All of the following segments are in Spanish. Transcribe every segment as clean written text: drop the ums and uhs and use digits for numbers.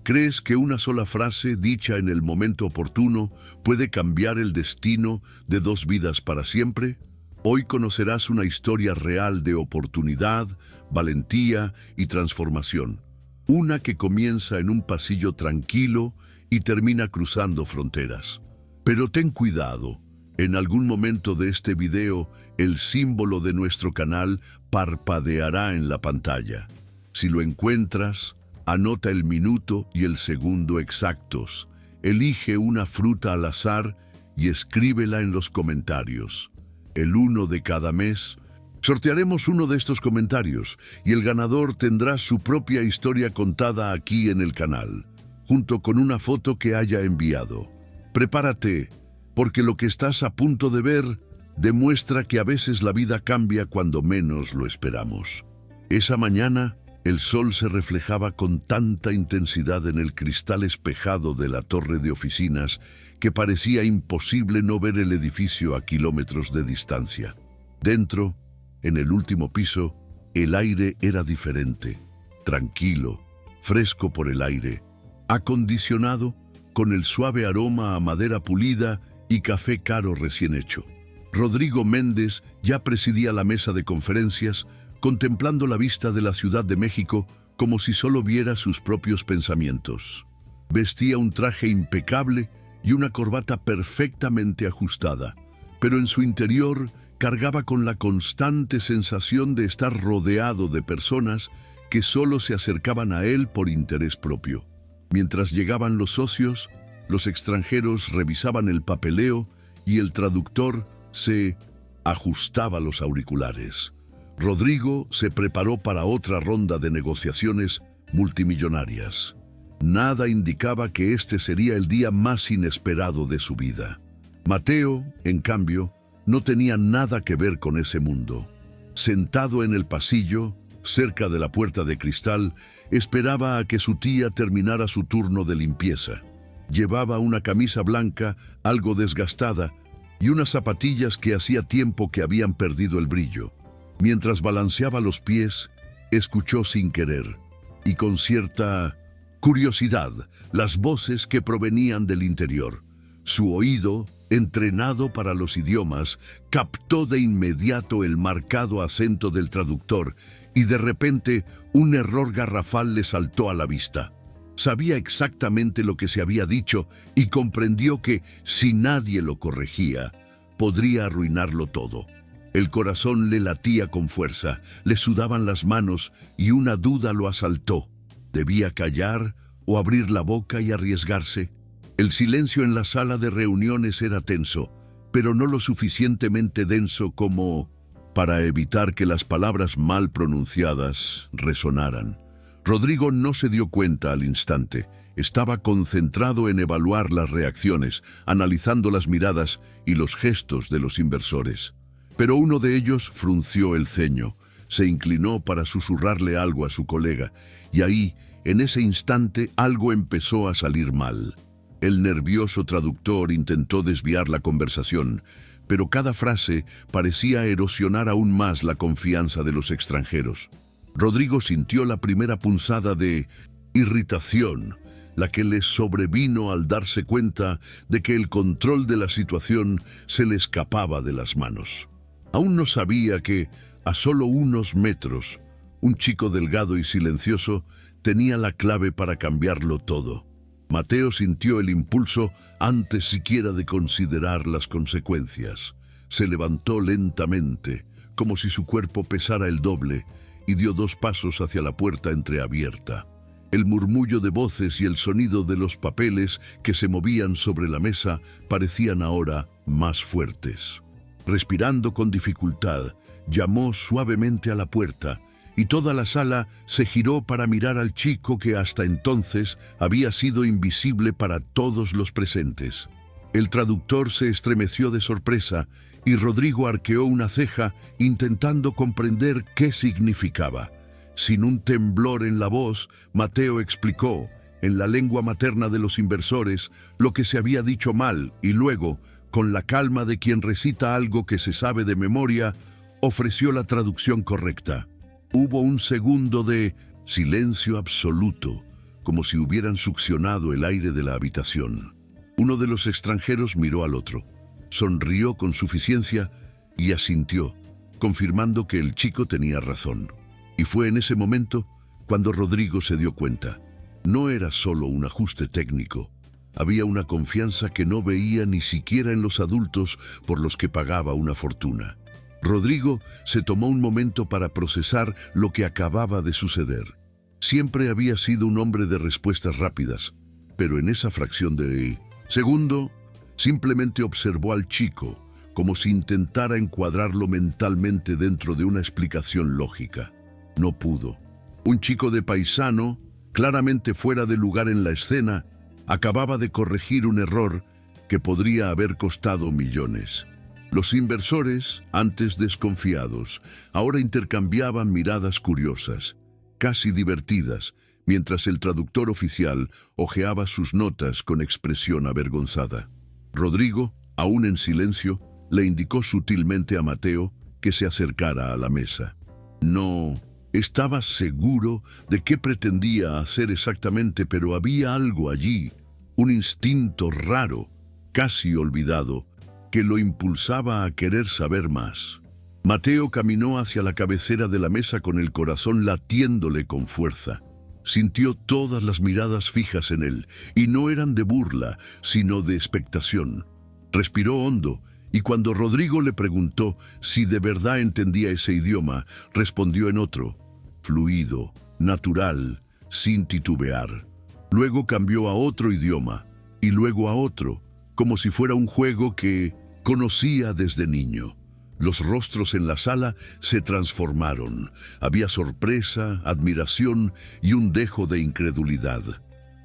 ¿Crees que una sola frase dicha en el momento oportuno puede cambiar el destino de dos vidas para siempre? Hoy conocerás una historia real de oportunidad, valentía y transformación. Una que comienza en un pasillo tranquilo y termina cruzando fronteras. Pero ten cuidado, en algún momento de este video, el símbolo de nuestro canal parpadeará en la pantalla. Si lo encuentras, anota el minuto y el segundo exactos. Elige una fruta al azar y escríbela en los comentarios. El 1 de cada mes, sortearemos uno de estos comentarios y el ganador tendrá su propia historia contada aquí en el canal, junto con una foto que haya enviado. Prepárate, porque lo que estás a punto de ver demuestra que a veces la vida cambia cuando menos lo esperamos. Esa mañana, el sol se reflejaba con tanta intensidad en el cristal espejado de la torre de oficinas que parecía imposible no ver el edificio a kilómetros de distancia. Dentro, en el último piso, el aire era diferente, tranquilo, fresco por el aire, acondicionado con el suave aroma a madera pulida y café caro recién hecho. Rodrigo Méndez ya presidía la mesa de conferencias, contemplando la vista de la Ciudad de México como si solo viera sus propios pensamientos. Vestía un traje impecable y una corbata perfectamente ajustada, pero en su interior cargaba con la constante sensación de estar rodeado de personas que solo se acercaban a él por interés propio. Mientras llegaban los socios, los extranjeros revisaban el papeleo y el traductor se ajustaba los auriculares. Rodrigo se preparó para otra ronda de negociaciones multimillonarias. Nada indicaba que este sería el día más inesperado de su vida. Mateo, en cambio, no tenía nada que ver con ese mundo. Sentado en el pasillo, cerca de la puerta de cristal, esperaba a que su tía terminara su turno de limpieza. Llevaba una camisa blanca, algo desgastada, y unas zapatillas que hacía tiempo que habían perdido el brillo. Mientras balanceaba los pies, escuchó sin querer, y con cierta curiosidad, las voces que provenían del interior. Su oído, entrenado para los idiomas, captó de inmediato el marcado acento del traductor, y de repente un error garrafal le saltó a la vista. Sabía exactamente lo que se había dicho y comprendió que, si nadie lo corregía, podría arruinarlo todo. El corazón le latía con fuerza, le sudaban las manos y una duda lo asaltó. ¿Debía callar o abrir la boca y arriesgarse? El silencio en la sala de reuniones era tenso, pero no lo suficientemente denso como para evitar que las palabras mal pronunciadas resonaran. Rodrigo no se dio cuenta al instante. Estaba concentrado en evaluar las reacciones, analizando las miradas y los gestos de los inversores. Pero uno de ellos frunció el ceño, se inclinó para susurrarle algo a su colega, y ahí, en ese instante, algo empezó a salir mal. El nervioso traductor intentó desviar la conversación, pero cada frase parecía erosionar aún más la confianza de los extranjeros. Rodrigo sintió la primera punzada de irritación, la que le sobrevino al darse cuenta de que el control de la situación se le escapaba de las manos. Aún no sabía que, a solo unos metros, un chico delgado y silencioso tenía la clave para cambiarlo todo. Mateo sintió el impulso antes siquiera de considerar las consecuencias. Se levantó lentamente, como si su cuerpo pesara el doble, y dio 2 pasos hacia la puerta entreabierta. El murmullo de voces y el sonido de los papeles que se movían sobre la mesa parecían ahora más fuertes. Respirando con dificultad, llamó suavemente a la puerta, y toda la sala se giró para mirar al chico que hasta entonces había sido invisible para todos los presentes. El traductor se estremeció de sorpresa y Rodrigo arqueó una ceja intentando comprender qué significaba. Sin un temblor en la voz, Mateo explicó, en la lengua materna de los inversores, lo que se había dicho mal y luego, con la calma de quien recita algo que se sabe de memoria, ofreció la traducción correcta. Hubo un segundo de silencio absoluto, como si hubieran succionado el aire de la habitación. Uno de los extranjeros miró al otro, sonrió con suficiencia y asintió, confirmando que el chico tenía razón. Y fue en ese momento cuando Rodrigo se dio cuenta. No era solo un ajuste técnico. Había una confianza que no veía ni siquiera en los adultos por los que pagaba una fortuna. Rodrigo se tomó un momento para procesar lo que acababa de suceder. Siempre había sido un hombre de respuestas rápidas, pero en esa fracción de segundo, simplemente observó al chico, como si intentara encuadrarlo mentalmente dentro de una explicación lógica. No pudo. Un chico de paisano, claramente fuera de lugar en la escena, acababa de corregir un error que podría haber costado millones. Los inversores, antes desconfiados, ahora intercambiaban miradas curiosas, casi divertidas, mientras el traductor oficial hojeaba sus notas con expresión avergonzada. Rodrigo, aún en silencio, le indicó sutilmente a Mateo que se acercara a la mesa. No estaba seguro de qué pretendía hacer exactamente, pero había algo allí, un instinto raro, casi olvidado, que lo impulsaba a querer saber más. Mateo caminó hacia la cabecera de la mesa con el corazón latiéndole con fuerza. Sintió todas las miradas fijas en él, y no eran de burla, sino de expectación. Respiró hondo, y cuando Rodrigo le preguntó si de verdad entendía ese idioma, respondió en otro, fluido, natural, sin titubear. Luego cambió a otro idioma, y luego a otro, como si fuera un juego que conocía desde niño. Los rostros en la sala se transformaron. Había sorpresa, admiración y un dejo de incredulidad.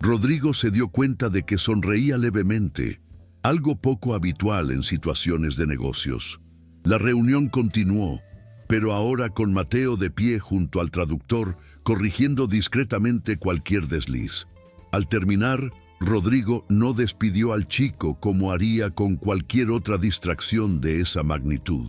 Rodrigo se dio cuenta de que sonreía levemente, algo poco habitual en situaciones de negocios. La reunión continuó, pero ahora con Mateo de pie junto al traductor, corrigiendo discretamente cualquier desliz. Al terminar, Rodrigo no despidió al chico como haría con cualquier otra distracción de esa magnitud.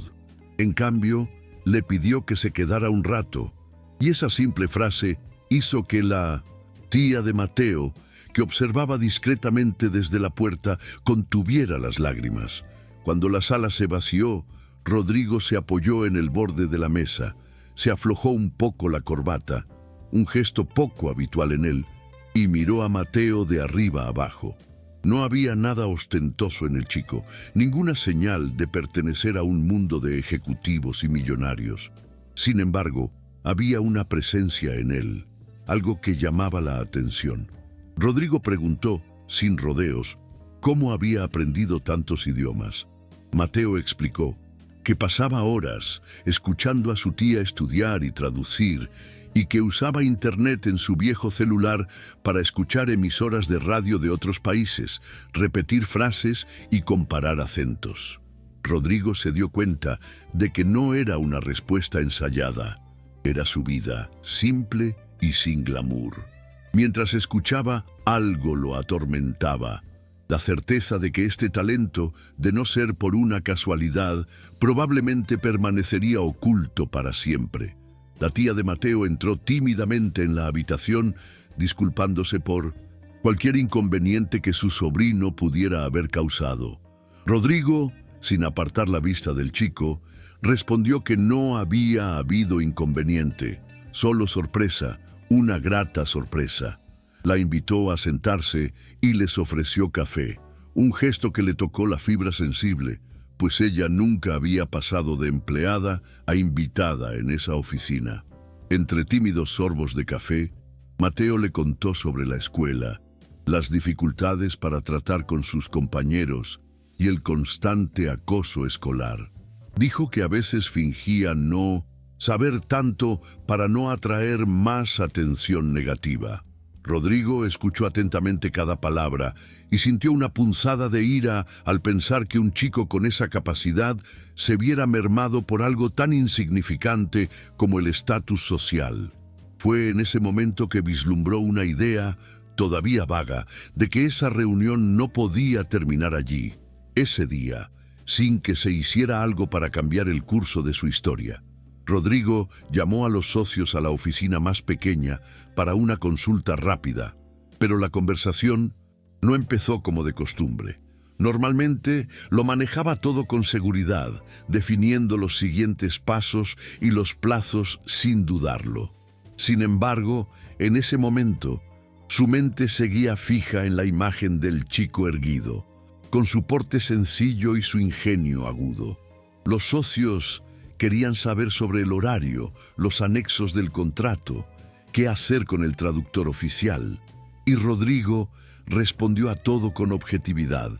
En cambio, le pidió que se quedara un rato, y esa simple frase hizo que la tía de Mateo, que observaba discretamente desde la puerta, contuviera las lágrimas. Cuando la sala se vació, Rodrigo se apoyó en el borde de la mesa, se aflojó un poco la corbata, un gesto poco habitual en él, y miró a Mateo de arriba abajo. No había nada ostentoso en el chico, ninguna señal de pertenecer a un mundo de ejecutivos y millonarios. Sin embargo, había una presencia en él, algo que llamaba la atención. Rodrigo preguntó, sin rodeos, cómo había aprendido tantos idiomas. Mateo explicó que pasaba horas escuchando a su tía estudiar y traducir, y que usaba internet en su viejo celular para escuchar emisoras de radio de otros países, repetir frases y comparar acentos. Rodrigo se dio cuenta de que no era una respuesta ensayada, era su vida, simple y sin glamour. Mientras escuchaba, algo lo atormentaba. La certeza de que este talento, de no ser por una casualidad, probablemente permanecería oculto para siempre. La tía de Mateo entró tímidamente en la habitación, disculpándose por cualquier inconveniente que su sobrino pudiera haber causado. Rodrigo, sin apartar la vista del chico, respondió que no había habido inconveniente, solo sorpresa, una grata sorpresa. La invitó a sentarse y les ofreció café, un gesto que le tocó la fibra sensible, pues ella nunca había pasado de empleada a invitada en esa oficina. Entre tímidos sorbos de café, Mateo le contó sobre la escuela, las dificultades para tratar con sus compañeros y el constante acoso escolar. Dijo que a veces fingía no saber tanto para no atraer más atención negativa. Rodrigo escuchó atentamente cada palabra y sintió una punzada de ira al pensar que un chico con esa capacidad se viera mermado por algo tan insignificante como el estatus social. Fue en ese momento que vislumbró una idea, todavía vaga, de que esa reunión no podía terminar allí, ese día, sin que se hiciera algo para cambiar el curso de su historia. Rodrigo llamó a los socios a la oficina más pequeña para una consulta rápida. Pero la conversación no empezó como de costumbre. Normalmente lo manejaba todo con seguridad, definiendo los siguientes pasos y los plazos sin dudarlo. Sin embargo, en ese momento, su mente seguía fija en la imagen del chico erguido, con su porte sencillo y su ingenio agudo. Los socios querían saber sobre el horario, los anexos del contrato, qué hacer con el traductor oficial, y Rodrigo respondió a todo con objetividad,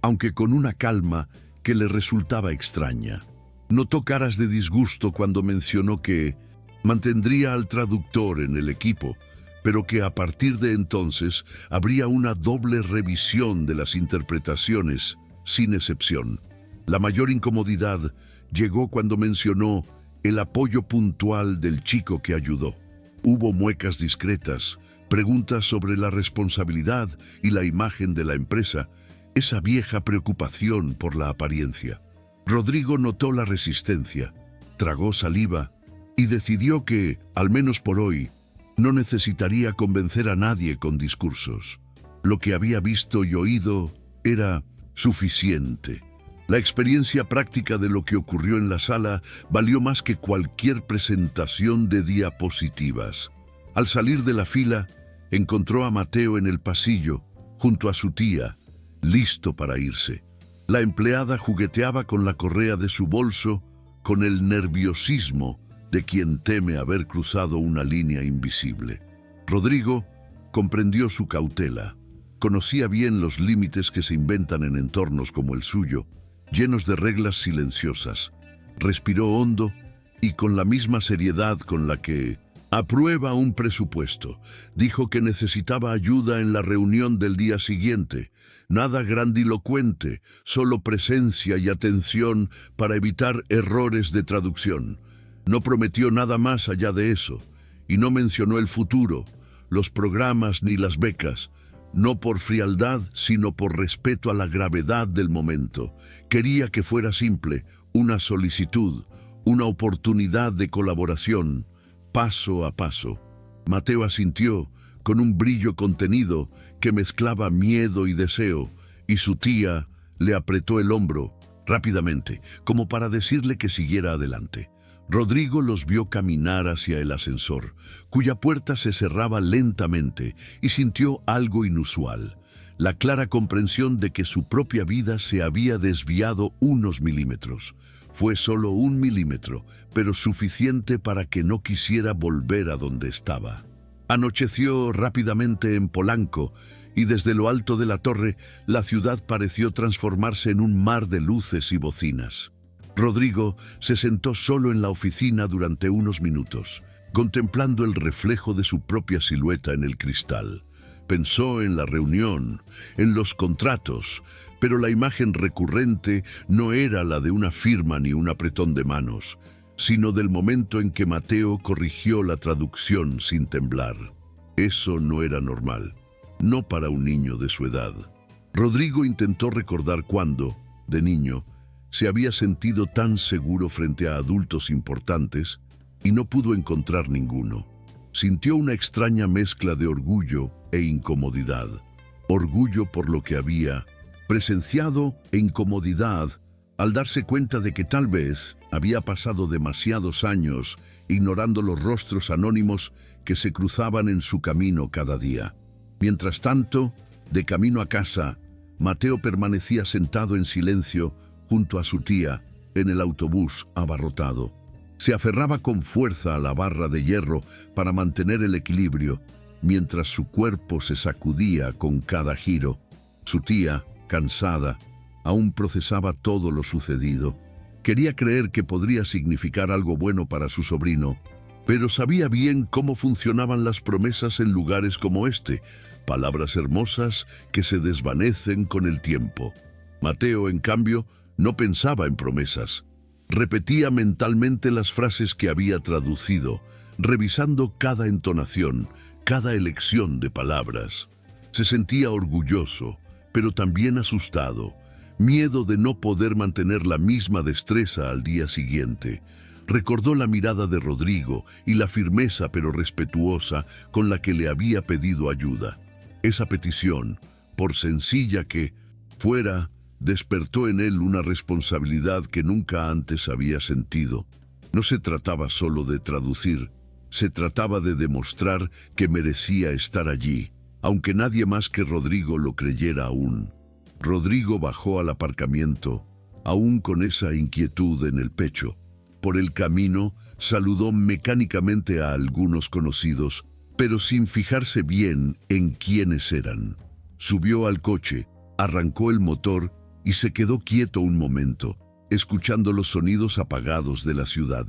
aunque con una calma que le resultaba extraña. Notó caras de disgusto cuando mencionó que mantendría al traductor en el equipo, pero que a partir de entonces habría una doble revisión de las interpretaciones, sin excepción. La mayor incomodidad llegó cuando mencionó el apoyo puntual del chico que ayudó. Hubo muecas discretas, preguntas sobre la responsabilidad y la imagen de la empresa, esa vieja preocupación por la apariencia. Rodrigo notó la resistencia, tragó saliva y decidió que, al menos por hoy, no necesitaría convencer a nadie con discursos. Lo que había visto y oído era suficiente. La experiencia práctica de lo que ocurrió en la sala valió más que cualquier presentación de diapositivas. Al salir de la fila, encontró a Mateo en el pasillo, junto a su tía, listo para irse. La empleada jugueteaba con la correa de su bolso, con el nerviosismo de quien teme haber cruzado una línea invisible. Rodrigo comprendió su cautela. Conocía bien los límites que se inventan en entornos como el suyo, llenos de reglas silenciosas. Respiró hondo y con la misma seriedad con la que aprueba un presupuesto, dijo que necesitaba ayuda en la reunión del día siguiente. Nada grandilocuente, solo presencia y atención para evitar errores de traducción. No prometió nada más allá de eso, y no mencionó el futuro, los programas ni las becas, no por frialdad, sino por respeto a la gravedad del momento. Quería que fuera simple, una solicitud, una oportunidad de colaboración, paso a paso. Mateo asintió, con un brillo contenido que mezclaba miedo y deseo, y su tía le apretó el hombro rápidamente, como para decirle que siguiera adelante. Rodrigo los vio caminar hacia el ascensor, cuya puerta se cerraba lentamente, y sintió algo inusual, la clara comprensión de que su propia vida se había desviado unos milímetros. Fue solo 1 milímetro, pero suficiente para que no quisiera volver a donde estaba. Anocheció rápidamente en Polanco, y desde lo alto de la torre, la ciudad pareció transformarse en un mar de luces y bocinas. Rodrigo se sentó solo en la oficina durante unos minutos, contemplando el reflejo de su propia silueta en el cristal. Pensó en la reunión, en los contratos, pero la imagen recurrente no era la de una firma ni un apretón de manos, sino del momento en que Mateo corrigió la traducción sin temblar. Eso no era normal, no para un niño de su edad. Rodrigo intentó recordar cuándo, de niño, se había sentido tan seguro frente a adultos importantes y no pudo encontrar ninguno. Sintió una extraña mezcla de orgullo e incomodidad. Orgullo por lo que había presenciado e incomodidad al darse cuenta de que tal vez había pasado demasiados años ignorando los rostros anónimos que se cruzaban en su camino cada día. Mientras tanto, de camino a casa, Mateo permanecía sentado en silencio junto a su tía en el autobús abarrotado. Se aferraba con fuerza a la barra de hierro para mantener el equilibrio, mientras su cuerpo se sacudía con cada giro. Su tía, cansada, aún procesaba todo lo sucedido. Quería creer que podría significar algo bueno para su sobrino, pero sabía bien cómo funcionaban las promesas en lugares como este, palabras hermosas que se desvanecen con el tiempo. Mateo, en cambio, no pensaba en promesas. Repetía mentalmente las frases que había traducido, revisando cada entonación, cada elección de palabras. Se sentía orgulloso, pero también asustado, miedo de no poder mantener la misma destreza al día siguiente. Recordó la mirada de Rodrigo y la firmeza pero respetuosa con la que le había pedido ayuda. Esa petición, por sencilla que fuera, despertó en él una responsabilidad que nunca antes había sentido. No se trataba solo de traducir, se trataba de demostrar que merecía estar allí, aunque nadie más que Rodrigo lo creyera aún. Rodrigo bajó al aparcamiento, aún con esa inquietud en el pecho. Por el camino, saludó mecánicamente a algunos conocidos, pero sin fijarse bien en quiénes eran. Subió al coche, arrancó el motor y se quedó quieto un momento, escuchando los sonidos apagados de la ciudad.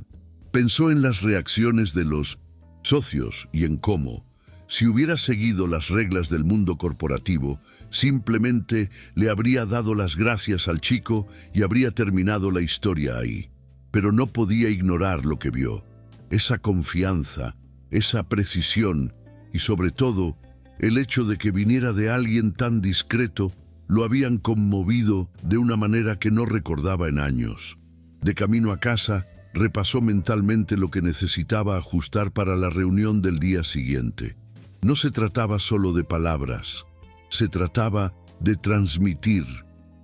Pensó en las reacciones de los socios y en cómo, si hubiera seguido las reglas del mundo corporativo, simplemente le habría dado las gracias al chico y habría terminado la historia ahí. Pero no podía ignorar lo que vio. Esa confianza, esa precisión y sobre todo, el hecho de que viniera de alguien tan discreto lo habían conmovido de una manera que no recordaba en años. De camino a casa, repasó mentalmente lo que necesitaba ajustar para la reunión del día siguiente. No se trataba solo de palabras, se trataba de transmitir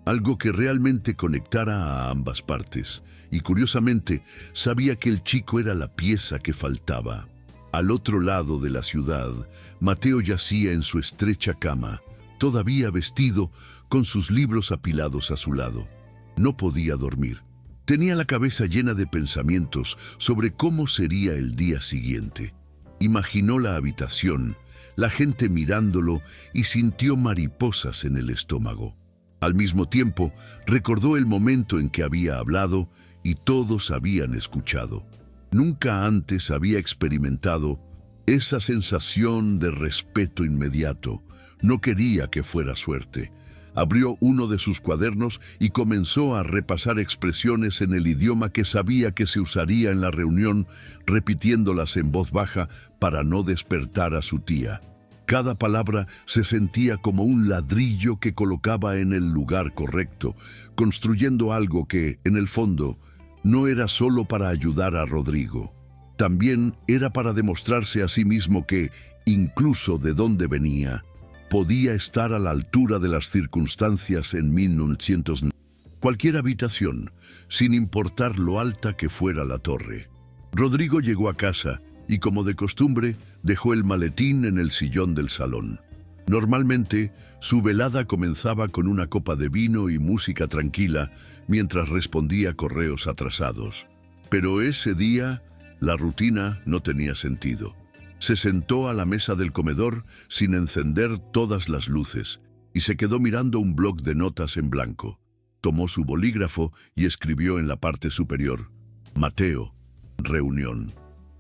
algo que realmente conectara a ambas partes. Y curiosamente, sabía que el chico era la pieza que faltaba. Al otro lado de la ciudad, Mateo yacía en su estrecha cama, todavía vestido, con sus libros apilados a su lado. No podía dormir. Tenía la cabeza llena de pensamientos sobre cómo sería el día siguiente. Imaginó la habitación, la gente mirándolo y sintió mariposas en el estómago. Al mismo tiempo, recordó el momento en que había hablado y todos habían escuchado. Nunca antes había experimentado esa sensación de respeto inmediato. No quería que fuera suerte. Abrió uno de sus cuadernos y comenzó a repasar expresiones en el idioma que sabía que se usaría en la reunión, repitiéndolas en voz baja para no despertar a su tía. Cada palabra se sentía como un ladrillo que colocaba en el lugar correcto, construyendo algo que, en el fondo, no era solo para ayudar a Rodrigo. También era para demostrarse a sí mismo que, incluso de dónde venía, podía estar a la altura de las circunstancias en 1900. Cualquier habitación, sin importar lo alta que fuera la torre. Rodrigo llegó a casa y, como de costumbre, dejó el maletín en el sillón del salón. Normalmente, su velada comenzaba con una copa de vino y música tranquila mientras respondía correos atrasados. Pero ese día, la rutina no tenía sentido. Se sentó a la mesa del comedor sin encender todas las luces y se quedó mirando un bloc de notas en blanco. Tomó su bolígrafo y escribió en la parte superior: Mateo, reunión.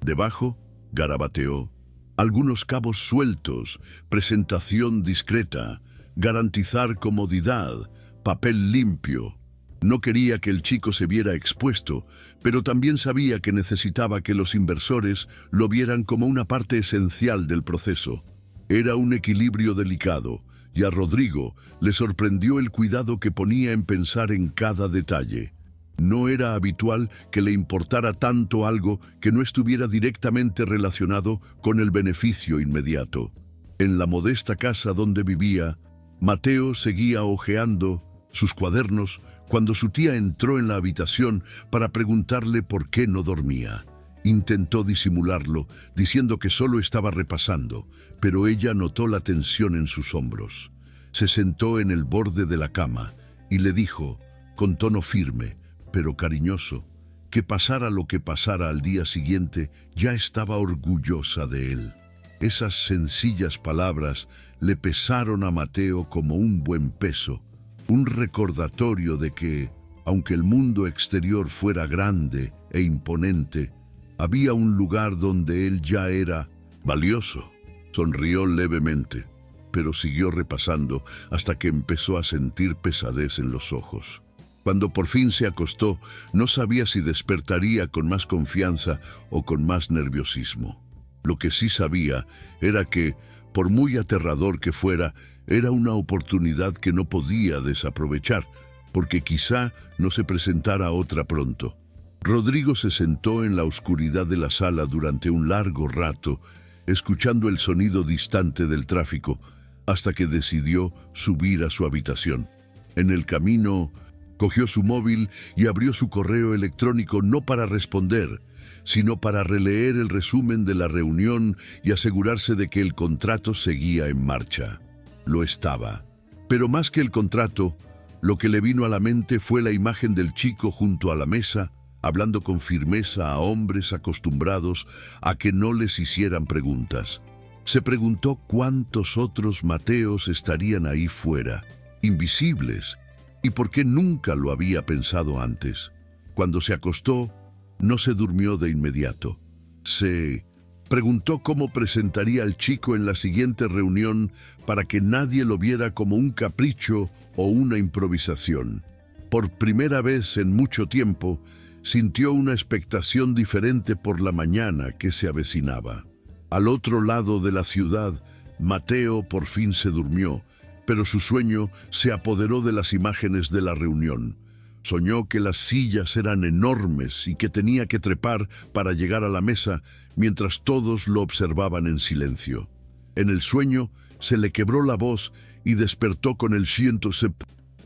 Debajo, garabateó: algunos cabos sueltos, presentación discreta, garantizar comodidad, papel limpio. No quería que el chico se viera expuesto, pero también sabía que necesitaba que los inversores lo vieran como una parte esencial del proceso. Era un equilibrio delicado, y a Rodrigo le sorprendió el cuidado que ponía en pensar en cada detalle. No era habitual que le importara tanto algo que no estuviera directamente relacionado con el beneficio inmediato. En la modesta casa donde vivía, Mateo seguía hojeando sus cuadernos cuando su tía entró en la habitación para preguntarle por qué no dormía. Intentó disimularlo, diciendo que solo estaba repasando, pero ella notó la tensión en sus hombros. Se sentó en el borde de la cama y le dijo, con tono firme, pero cariñoso, que pasara lo que pasara al día siguiente, ya estaba orgullosa de él. Esas sencillas palabras le pesaron a Mateo como un buen peso, un recordatorio de que, aunque el mundo exterior fuera grande e imponente, había un lugar donde él ya era valioso. Sonrió levemente, pero siguió repasando hasta que empezó a sentir pesadez en los ojos. Cuando por fin se acostó, no sabía si despertaría con más confianza o con más nerviosismo. Lo que sí sabía era que, por muy aterrador que fuera, era una oportunidad que no podía desaprovechar, porque quizá no se presentara otra pronto. Rodrigo se sentó en la oscuridad de la sala durante un largo rato, escuchando el sonido distante del tráfico, hasta que decidió subir a su habitación. En el camino, cogió su móvil y abrió su correo electrónico no para responder, sino para releer el resumen de la reunión y asegurarse de que el contrato seguía en marcha. Lo estaba. Pero más que el contrato, lo que le vino a la mente fue la imagen del chico junto a la mesa, hablando con firmeza a hombres acostumbrados a que no les hicieran preguntas. Se preguntó cuántos otros Mateos estarían ahí fuera, invisibles, y por qué nunca lo había pensado antes. Cuando se acostó, no se durmió de inmediato. Se preguntó cómo presentaría al chico en la siguiente reunión para que nadie lo viera como un capricho o una improvisación. Por primera vez en mucho tiempo, sintió una expectación diferente por la mañana que se avecinaba. Al otro lado de la ciudad, Mateo por fin se durmió, pero su sueño se apoderó de las imágenes de la reunión. Soñó que las sillas eran enormes y que tenía que trepar para llegar a la mesa mientras todos lo observaban en silencio. En el sueño se le quebró la voz y despertó con el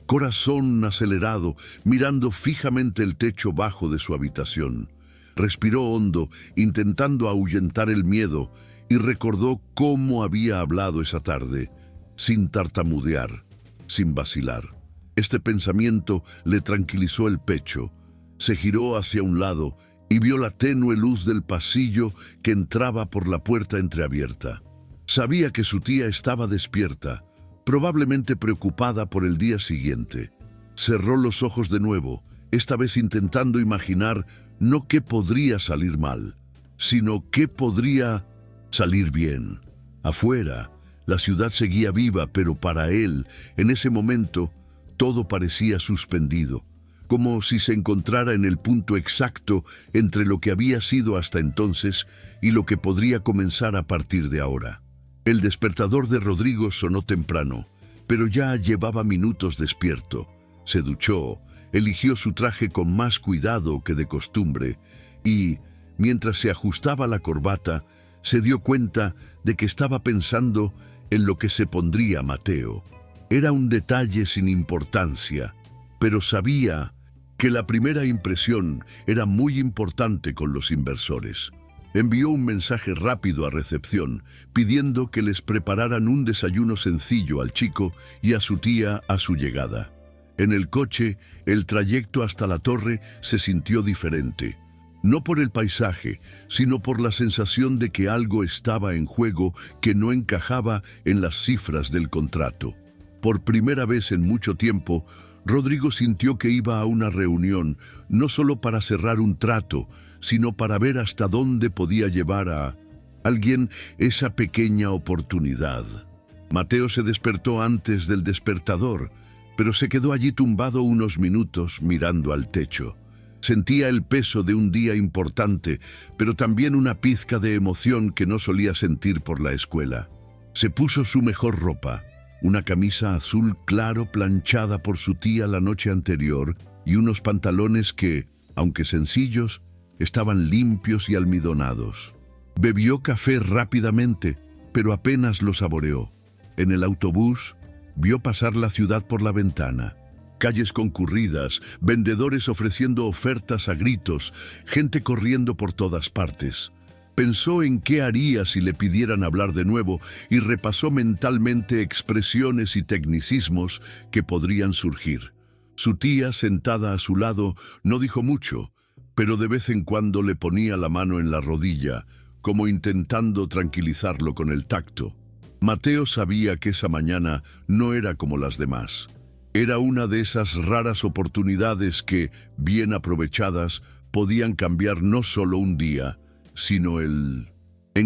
corazón acelerado, mirando fijamente el techo bajo de su habitación. Respiró hondo, intentando ahuyentar el miedo, y recordó cómo había hablado esa tarde, sin tartamudear, sin vacilar. Este pensamiento le tranquilizó el pecho. Se giró hacia un lado y vio la tenue luz del pasillo que entraba por la puerta entreabierta. Sabía que su tía estaba despierta, probablemente preocupada por el día siguiente. Cerró los ojos de nuevo, esta vez intentando imaginar no qué podría salir mal, sino qué podría salir bien. Afuera, la ciudad seguía viva, pero para él, en ese momento, todo parecía suspendido, como si se encontrara en el punto exacto entre lo que había sido hasta entonces y lo que podría comenzar a partir de ahora. El despertador de Rodrigo sonó temprano, pero ya llevaba minutos despierto. Se duchó, eligió su traje con más cuidado que de costumbre y, mientras se ajustaba la corbata, se dio cuenta de que estaba pensando en lo que se pondría Mateo. Era un detalle sin importancia, pero sabía que la primera impresión era muy importante con los inversores. Envió un mensaje rápido a recepción, pidiendo que les prepararan un desayuno sencillo al chico y a su tía a su llegada. En el coche, el trayecto hasta la torre se sintió diferente. No por el paisaje, sino por la sensación de que algo estaba en juego que no encajaba en las cifras del contrato. Por primera vez en mucho tiempo, Rodrigo sintió que iba a una reunión, no solo para cerrar un trato, sino para ver hasta dónde podía llevar a alguien esa pequeña oportunidad. Mateo se despertó antes del despertador, pero se quedó allí tumbado unos minutos mirando al techo. Sentía el peso de un día importante, pero también una pizca de emoción que no solía sentir por la escuela. Se puso su mejor ropa, una camisa azul claro planchada por su tía la noche anterior y unos pantalones que, aunque sencillos, estaban limpios y almidonados. Bebió café rápidamente, pero apenas lo saboreó. En el autobús, vio pasar la ciudad por la ventana. Calles concurridas, vendedores ofreciendo ofertas a gritos, gente corriendo por todas partes. Pensó en qué haría si le pidieran hablar de nuevo y repasó mentalmente expresiones y tecnicismos que podrían surgir. Su tía, sentada a su lado, no dijo mucho, pero de vez en cuando le ponía la mano en la rodilla, como intentando tranquilizarlo con el tacto. Mateo sabía que esa mañana no era como las demás. Era una de esas raras oportunidades que, bien aprovechadas, podían cambiar no solo un día, sino el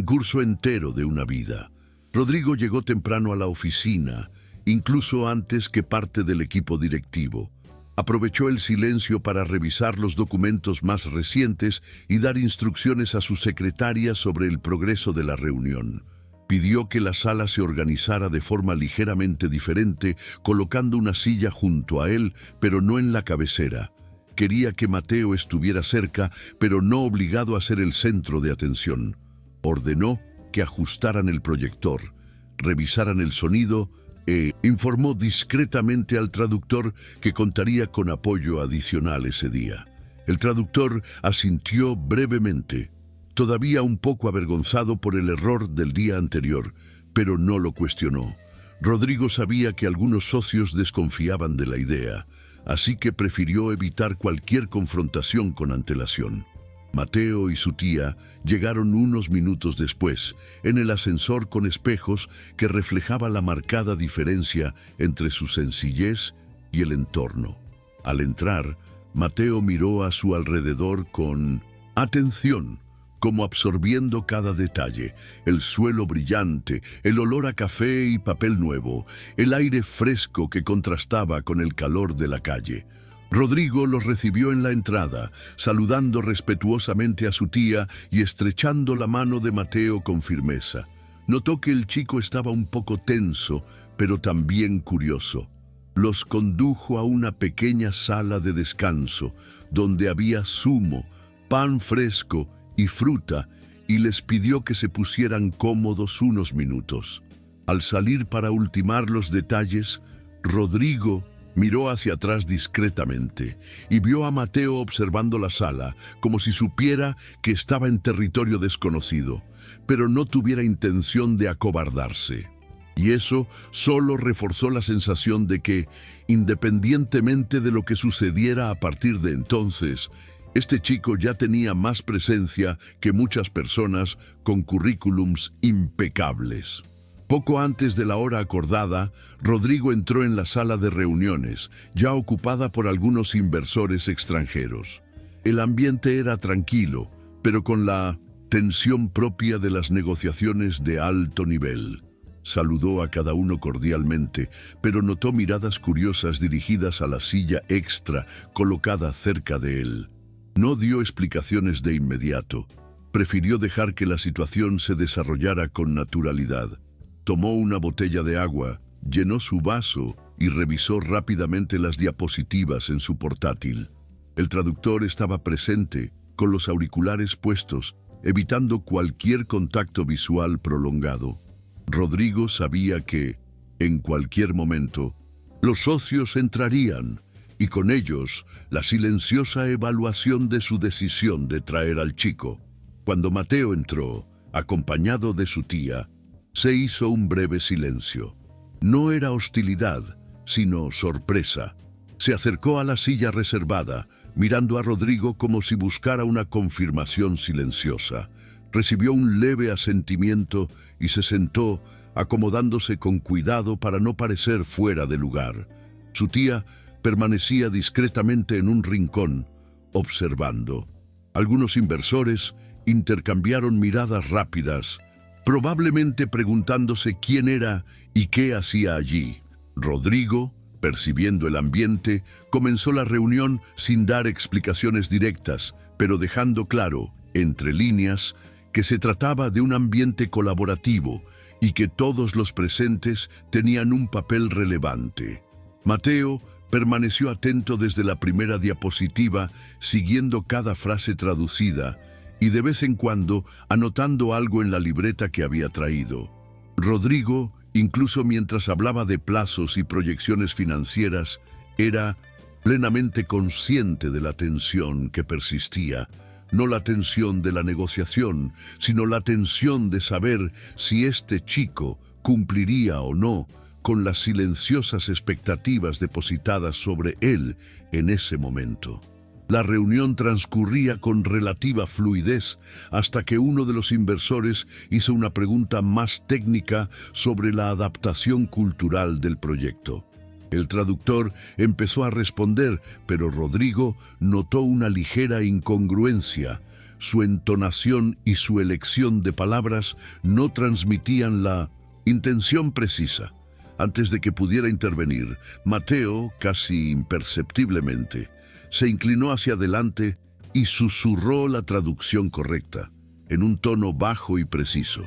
curso entero de una vida. Rodrigo llegó temprano a la oficina, incluso antes que parte del equipo directivo. Aprovechó el silencio para revisar los documentos más recientes y dar instrucciones a su secretaria sobre el progreso de la reunión. Pidió que la sala se organizara de forma ligeramente diferente, colocando una silla junto a él, pero no en la cabecera. Quería que Mateo estuviera cerca, pero no obligado a ser el centro de atención. Ordenó que ajustaran el proyector, revisaran el sonido e informó discretamente al traductor que contaría con apoyo adicional ese día. El traductor asintió brevemente, todavía un poco avergonzado por el error del día anterior, pero no lo cuestionó. Rodrigo sabía que algunos socios desconfiaban de la idea, así que prefirió evitar cualquier confrontación con antelación. Mateo y su tía llegaron unos minutos después, en el ascensor con espejos que reflejaba la marcada diferencia entre su sencillez y el entorno. Al entrar, Mateo miró a su alrededor con atención, como absorbiendo cada detalle: el suelo brillante, el olor a café y papel nuevo, el aire fresco que contrastaba con el calor de la calle. Rodrigo los recibió en la entrada, saludando respetuosamente a su tía y estrechando la mano de Mateo con firmeza. Notó que el chico estaba un poco tenso, pero también curioso. Los condujo a una pequeña sala de descanso, donde había zumo, pan fresco y fruta, y les pidió que se pusieran cómodos unos minutos. Al salir para ultimar los detalles, Rodrigo miró hacia atrás discretamente y vio a Mateo observando la sala, como si supiera que estaba en territorio desconocido, pero no tuviera intención de acobardarse. Y eso solo reforzó la sensación de que, independientemente de lo que sucediera a partir de entonces, este chico ya tenía más presencia que muchas personas con currículums impecables. Poco antes de la hora acordada, Rodrigo entró en la sala de reuniones, ya ocupada por algunos inversores extranjeros. El ambiente era tranquilo, pero con la tensión propia de las negociaciones de alto nivel. Saludó a cada uno cordialmente, pero notó miradas curiosas dirigidas a la silla extra colocada cerca de él. No dio explicaciones de inmediato. Prefirió dejar que la situación se desarrollara con naturalidad. Tomó una botella de agua, llenó su vaso y revisó rápidamente las diapositivas en su portátil. El traductor estaba presente, con los auriculares puestos, evitando cualquier contacto visual prolongado. Rodrigo sabía que, en cualquier momento, los socios entrarían, y con ellos la silenciosa evaluación de su decisión de traer al chico. Cuando Mateo entró, acompañado de su tía, se hizo un breve silencio. No era hostilidad, sino sorpresa. Se acercó a la silla reservada, mirando a Rodrigo como si buscara una confirmación silenciosa. Recibió un leve asentimiento y se sentó, acomodándose con cuidado para no parecer fuera de lugar. Su tía permanecía discretamente en un rincón, observando. Algunos inversores intercambiaron miradas rápidas, probablemente preguntándose quién era y qué hacía allí. Rodrigo, percibiendo el ambiente, comenzó la reunión sin dar explicaciones directas, pero dejando claro, entre líneas, que se trataba de un ambiente colaborativo y que todos los presentes tenían un papel relevante. Mateo permaneció atento desde la primera diapositiva, siguiendo cada frase traducida y de vez en cuando anotando algo en la libreta que había traído. Rodrigo, incluso mientras hablaba de plazos y proyecciones financieras, era plenamente consciente de la tensión que persistía. No la tensión de la negociación, sino la tensión de saber si este chico cumpliría o no con las silenciosas expectativas depositadas sobre él en ese momento. La reunión transcurría con relativa fluidez hasta que uno de los inversores hizo una pregunta más técnica sobre la adaptación cultural del proyecto. El traductor empezó a responder, pero Rodrigo notó una ligera incongruencia. Su entonación y su elección de palabras no transmitían la intención precisa. Antes de que pudiera intervenir, Mateo, casi imperceptiblemente, se inclinó hacia adelante y susurró la traducción correcta, en un tono bajo y preciso.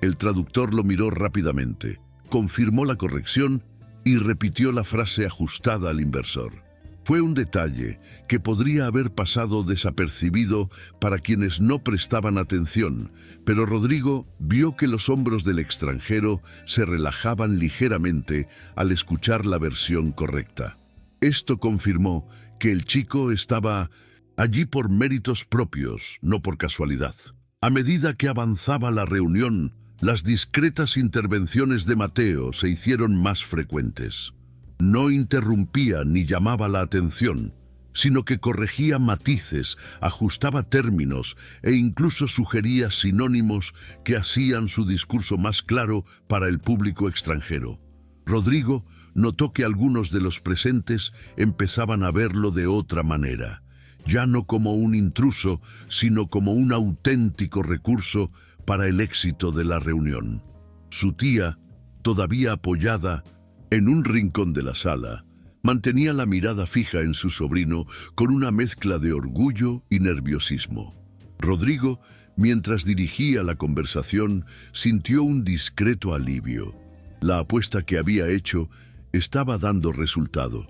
El traductor lo miró rápidamente, confirmó la corrección y repitió la frase ajustada al inversor. Fue un detalle que podría haber pasado desapercibido para quienes no prestaban atención, pero Rodrigo vio que los hombros del extranjero se relajaban ligeramente al escuchar la versión correcta. Esto confirmó que el chico estaba allí por méritos propios, no por casualidad. A medida que avanzaba la reunión, las discretas intervenciones de Mateo se hicieron más frecuentes. No interrumpía ni llamaba la atención, sino que corregía matices, ajustaba términos e incluso sugería sinónimos que hacían su discurso más claro para el público extranjero. Rodrigo notó que algunos de los presentes empezaban a verlo de otra manera, ya no como un intruso, sino como un auténtico recurso para el éxito de la reunión. Su tía, todavía apoyada en un rincón de la sala, mantenía la mirada fija en su sobrino con una mezcla de orgullo y nerviosismo. Rodrigo, mientras dirigía la conversación, sintió un discreto alivio. La apuesta que había hecho estaba dando resultado.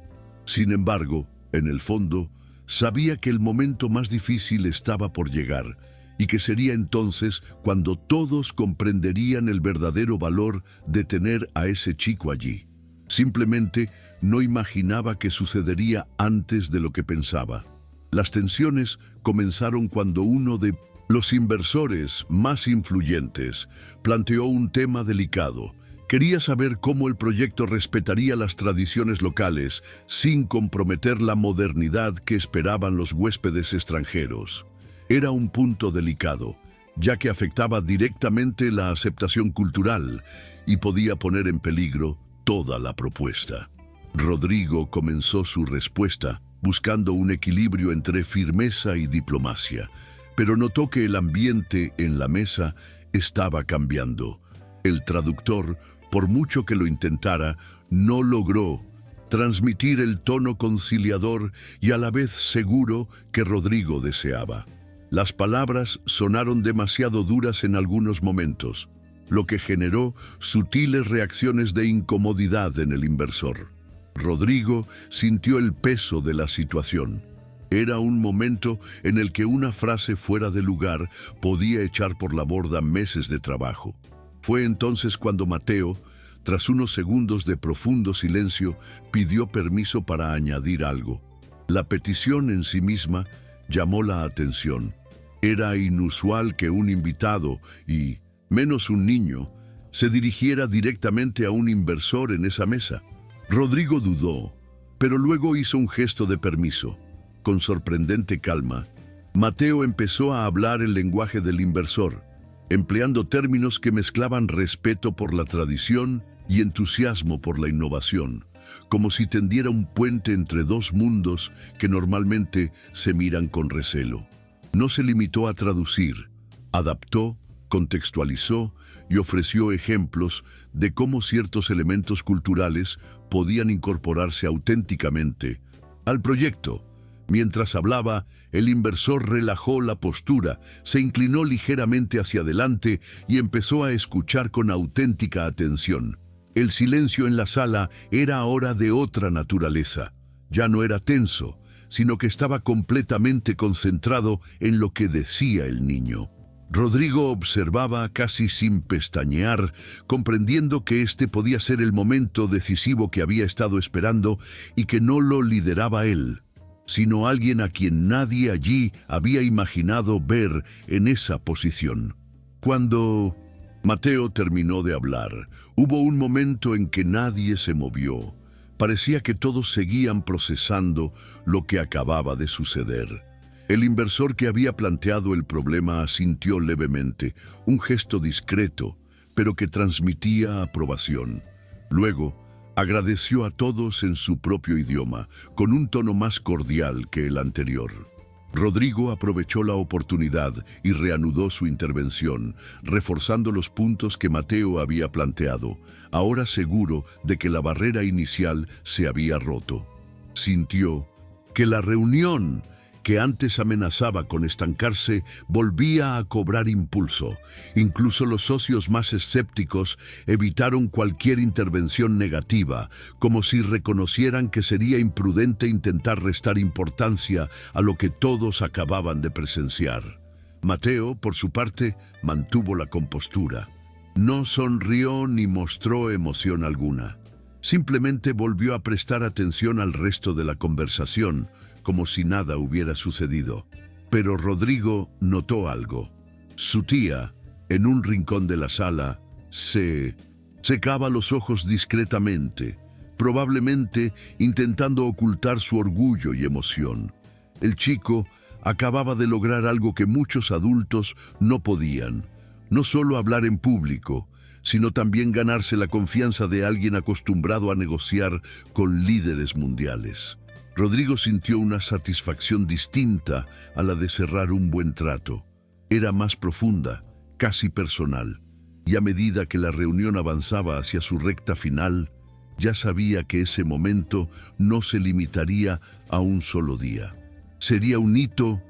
Sin embargo, en el fondo, sabía que el momento más difícil estaba por llegar y que sería entonces cuando todos comprenderían el verdadero valor de tener a ese chico allí. Simplemente no imaginaba que sucedería antes de lo que pensaba. Las tensiones comenzaron cuando uno de los inversores más influyentes planteó un tema delicado. Quería saber cómo el proyecto respetaría las tradiciones locales sin comprometer la modernidad que esperaban los huéspedes extranjeros. Era un punto delicado, ya que afectaba directamente la aceptación cultural y podía poner en peligro toda la propuesta. Rodrigo comenzó su respuesta buscando un equilibrio entre firmeza y diplomacia, pero notó que el ambiente en la mesa estaba cambiando. El traductor, por mucho que lo intentara, no logró transmitir el tono conciliador y a la vez seguro que Rodrigo deseaba. Las palabras sonaron demasiado duras en algunos momentos, lo que generó sutiles reacciones de incomodidad en el inversor. Rodrigo sintió el peso de la situación. Era un momento en el que una frase fuera de lugar podía echar por la borda meses de trabajo. Fue entonces cuando Mateo, tras unos segundos de profundo silencio, pidió permiso para añadir algo. La petición en sí misma llamó la atención. Era inusual que un invitado, y menos un niño, se dirigiera directamente a un inversor en esa mesa. Rodrigo dudó, pero luego hizo un gesto de permiso. Con sorprendente calma, Mateo empezó a hablar el lenguaje del inversor, empleando términos que mezclaban respeto por la tradición y entusiasmo por la innovación, como si tendiera un puente entre dos mundos que normalmente se miran con recelo. No se limitó a traducir, adaptó, contextualizó y ofreció ejemplos de cómo ciertos elementos culturales podían incorporarse auténticamente al proyecto. Mientras hablaba, el inversor relajó la postura, se inclinó ligeramente hacia adelante y empezó a escuchar con auténtica atención. El silencio en la sala era ahora de otra naturaleza. Ya no era tenso, sino que estaba completamente concentrado en lo que decía el niño. Rodrigo observaba casi sin pestañear, comprendiendo que este podía ser el momento decisivo que había estado esperando y que no lo lideraba él, sino alguien a quien nadie allí había imaginado ver en esa posición. Cuando Mateo terminó de hablar, hubo un momento en que nadie se movió. Parecía que todos seguían procesando lo que acababa de suceder. El inversor que había planteado el problema asintió levemente, un gesto discreto, pero que transmitía aprobación. Luego, agradeció a todos en su propio idioma, con un tono más cordial que el anterior. Rodrigo aprovechó la oportunidad y reanudó su intervención, reforzando los puntos que Mateo había planteado, ahora seguro de que la barrera inicial se había roto. Sintió que la reunión que antes amenazaba con estancarse, volvía a cobrar impulso. Incluso los socios más escépticos evitaron cualquier intervención negativa, como si reconocieran que sería imprudente intentar restar importancia a lo que todos acababan de presenciar. Mateo, por su parte, mantuvo la compostura. No sonrió ni mostró emoción alguna. Simplemente volvió a prestar atención al resto de la conversación, como si nada hubiera sucedido. Pero Rodrigo notó algo. Su tía, en un rincón de la sala, se secaba los ojos discretamente, probablemente intentando ocultar su orgullo y emoción. El chico acababa de lograr algo que muchos adultos no podían: no solo hablar en público, sino también ganarse la confianza de alguien acostumbrado a negociar con líderes mundiales. Rodrigo sintió una satisfacción distinta a la de cerrar un buen trato. Era más profunda, casi personal, y a medida que la reunión avanzaba hacia su recta final, ya sabía que ese momento no se limitaría a un solo día. Sería un hito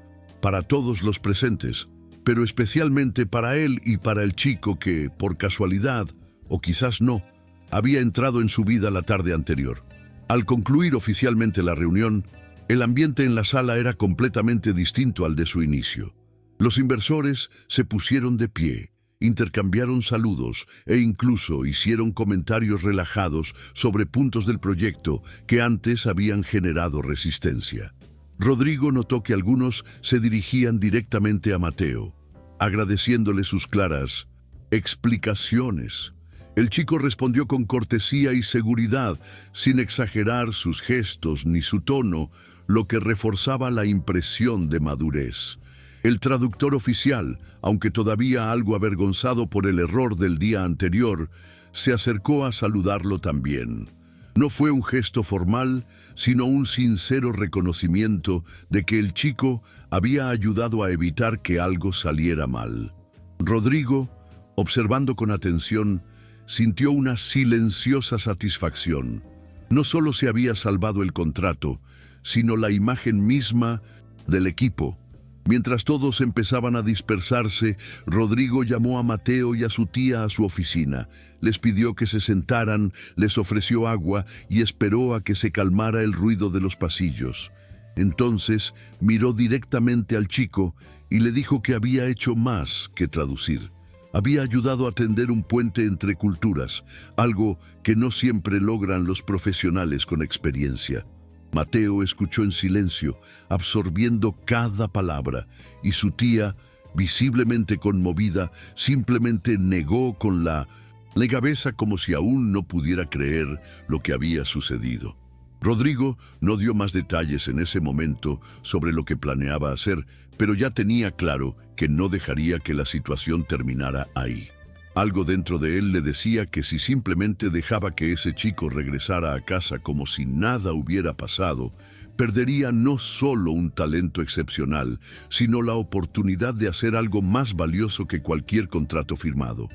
para todos los presentes, pero especialmente para él y para el chico que, por casualidad, o quizás no, había entrado en su vida la tarde anterior. Al concluir oficialmente la reunión, el ambiente en la sala era completamente distinto al de su inicio. Los inversores se pusieron de pie, intercambiaron saludos e incluso hicieron comentarios relajados sobre puntos del proyecto que antes habían generado resistencia. Rodrigo notó que algunos se dirigían directamente a Mateo, agradeciéndole sus claras explicaciones. El chico respondió con cortesía y seguridad, sin exagerar sus gestos ni su tono, lo que reforzaba la impresión de madurez. El traductor oficial, aunque todavía algo avergonzado por el error del día anterior, se acercó a saludarlo también. No fue un gesto formal, sino un sincero reconocimiento de que el chico había ayudado a evitar que algo saliera mal. Rodrigo, observando con atención, sintió una silenciosa satisfacción. No solo se había salvado el contrato, sino la imagen misma del equipo. Mientras todos empezaban a dispersarse, Rodrigo llamó a Mateo y a su tía a su oficina. Les pidió que se sentaran, les ofreció agua y esperó a que se calmara el ruido de los pasillos. Entonces miró directamente al chico y le dijo que había hecho más que traducir. Había ayudado a tender un puente entre culturas, algo que no siempre logran los profesionales con experiencia. Mateo escuchó en silencio, absorbiendo cada palabra, y su tía, visiblemente conmovida, simplemente negó con la cabeza como si aún no pudiera creer lo que había sucedido. Rodrigo no dio más detalles en ese momento sobre lo que planeaba hacer, pero ya tenía claro que no dejaría que la situación terminara ahí. Algo dentro de él le decía que si simplemente dejaba que ese chico regresara a casa como si nada hubiera pasado, perdería no solo un talento excepcional, sino la oportunidad de hacer algo más valioso que cualquier contrato firmado.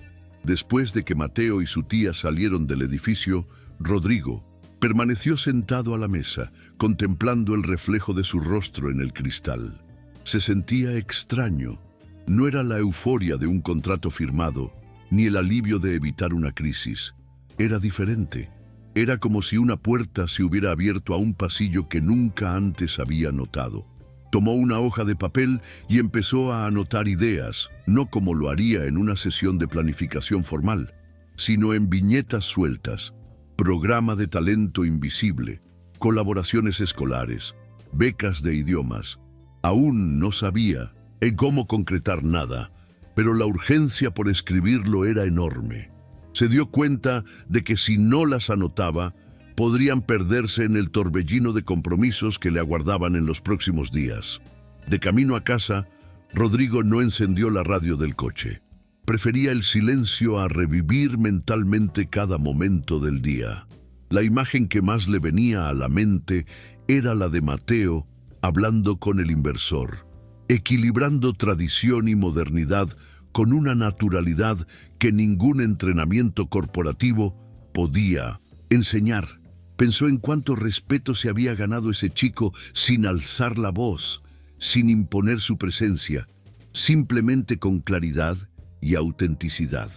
Después de que Mateo y su tía salieron del edificio, Rodrigo permaneció sentado a la mesa, contemplando el reflejo de su rostro en el cristal. Se sentía extraño. No era la euforia de un contrato firmado, ni el alivio de evitar una crisis. Era diferente. Era como si una puerta se hubiera abierto a un pasillo que nunca antes había notado. Tomó una hoja de papel y empezó a anotar ideas, no como lo haría en una sesión de planificación formal, sino en viñetas sueltas: programa de talento invisible, colaboraciones escolares, becas de idiomas. Aún no sabía en cómo concretar nada, pero la urgencia por escribirlo era enorme. Se dio cuenta de que si no las anotaba, podrían perderse en el torbellino de compromisos que le aguardaban en los próximos días. De camino a casa, Rodrigo no encendió la radio del coche. Prefería el silencio a revivir mentalmente cada momento del día. La imagen que más le venía a la mente era la de Mateo hablando con el inversor, equilibrando tradición y modernidad con una naturalidad que ningún entrenamiento corporativo podía enseñar. Pensó en cuánto respeto se había ganado ese chico sin alzar la voz, sin imponer su presencia, simplemente con claridad y autenticidad.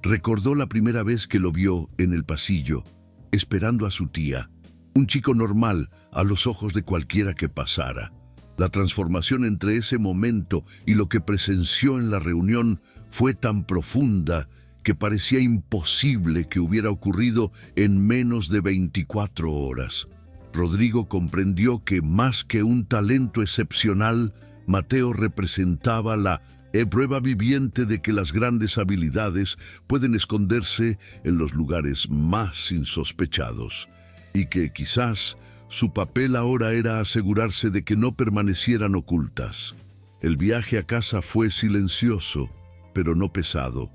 Recordó la primera vez que lo vio en el pasillo, esperando a su tía, un chico normal a los ojos de cualquiera que pasara. La transformación entre ese momento y lo que presenció en la reunión fue tan profunda que parecía imposible que hubiera ocurrido en menos de 24 horas. Rodrigo comprendió que más que un talento excepcional, Mateo representaba la prueba viviente de que las grandes habilidades pueden esconderse en los lugares más insospechados, y que quizás su papel ahora era asegurarse de que no permanecieran ocultas. El viaje a casa fue silencioso, pero no pesado.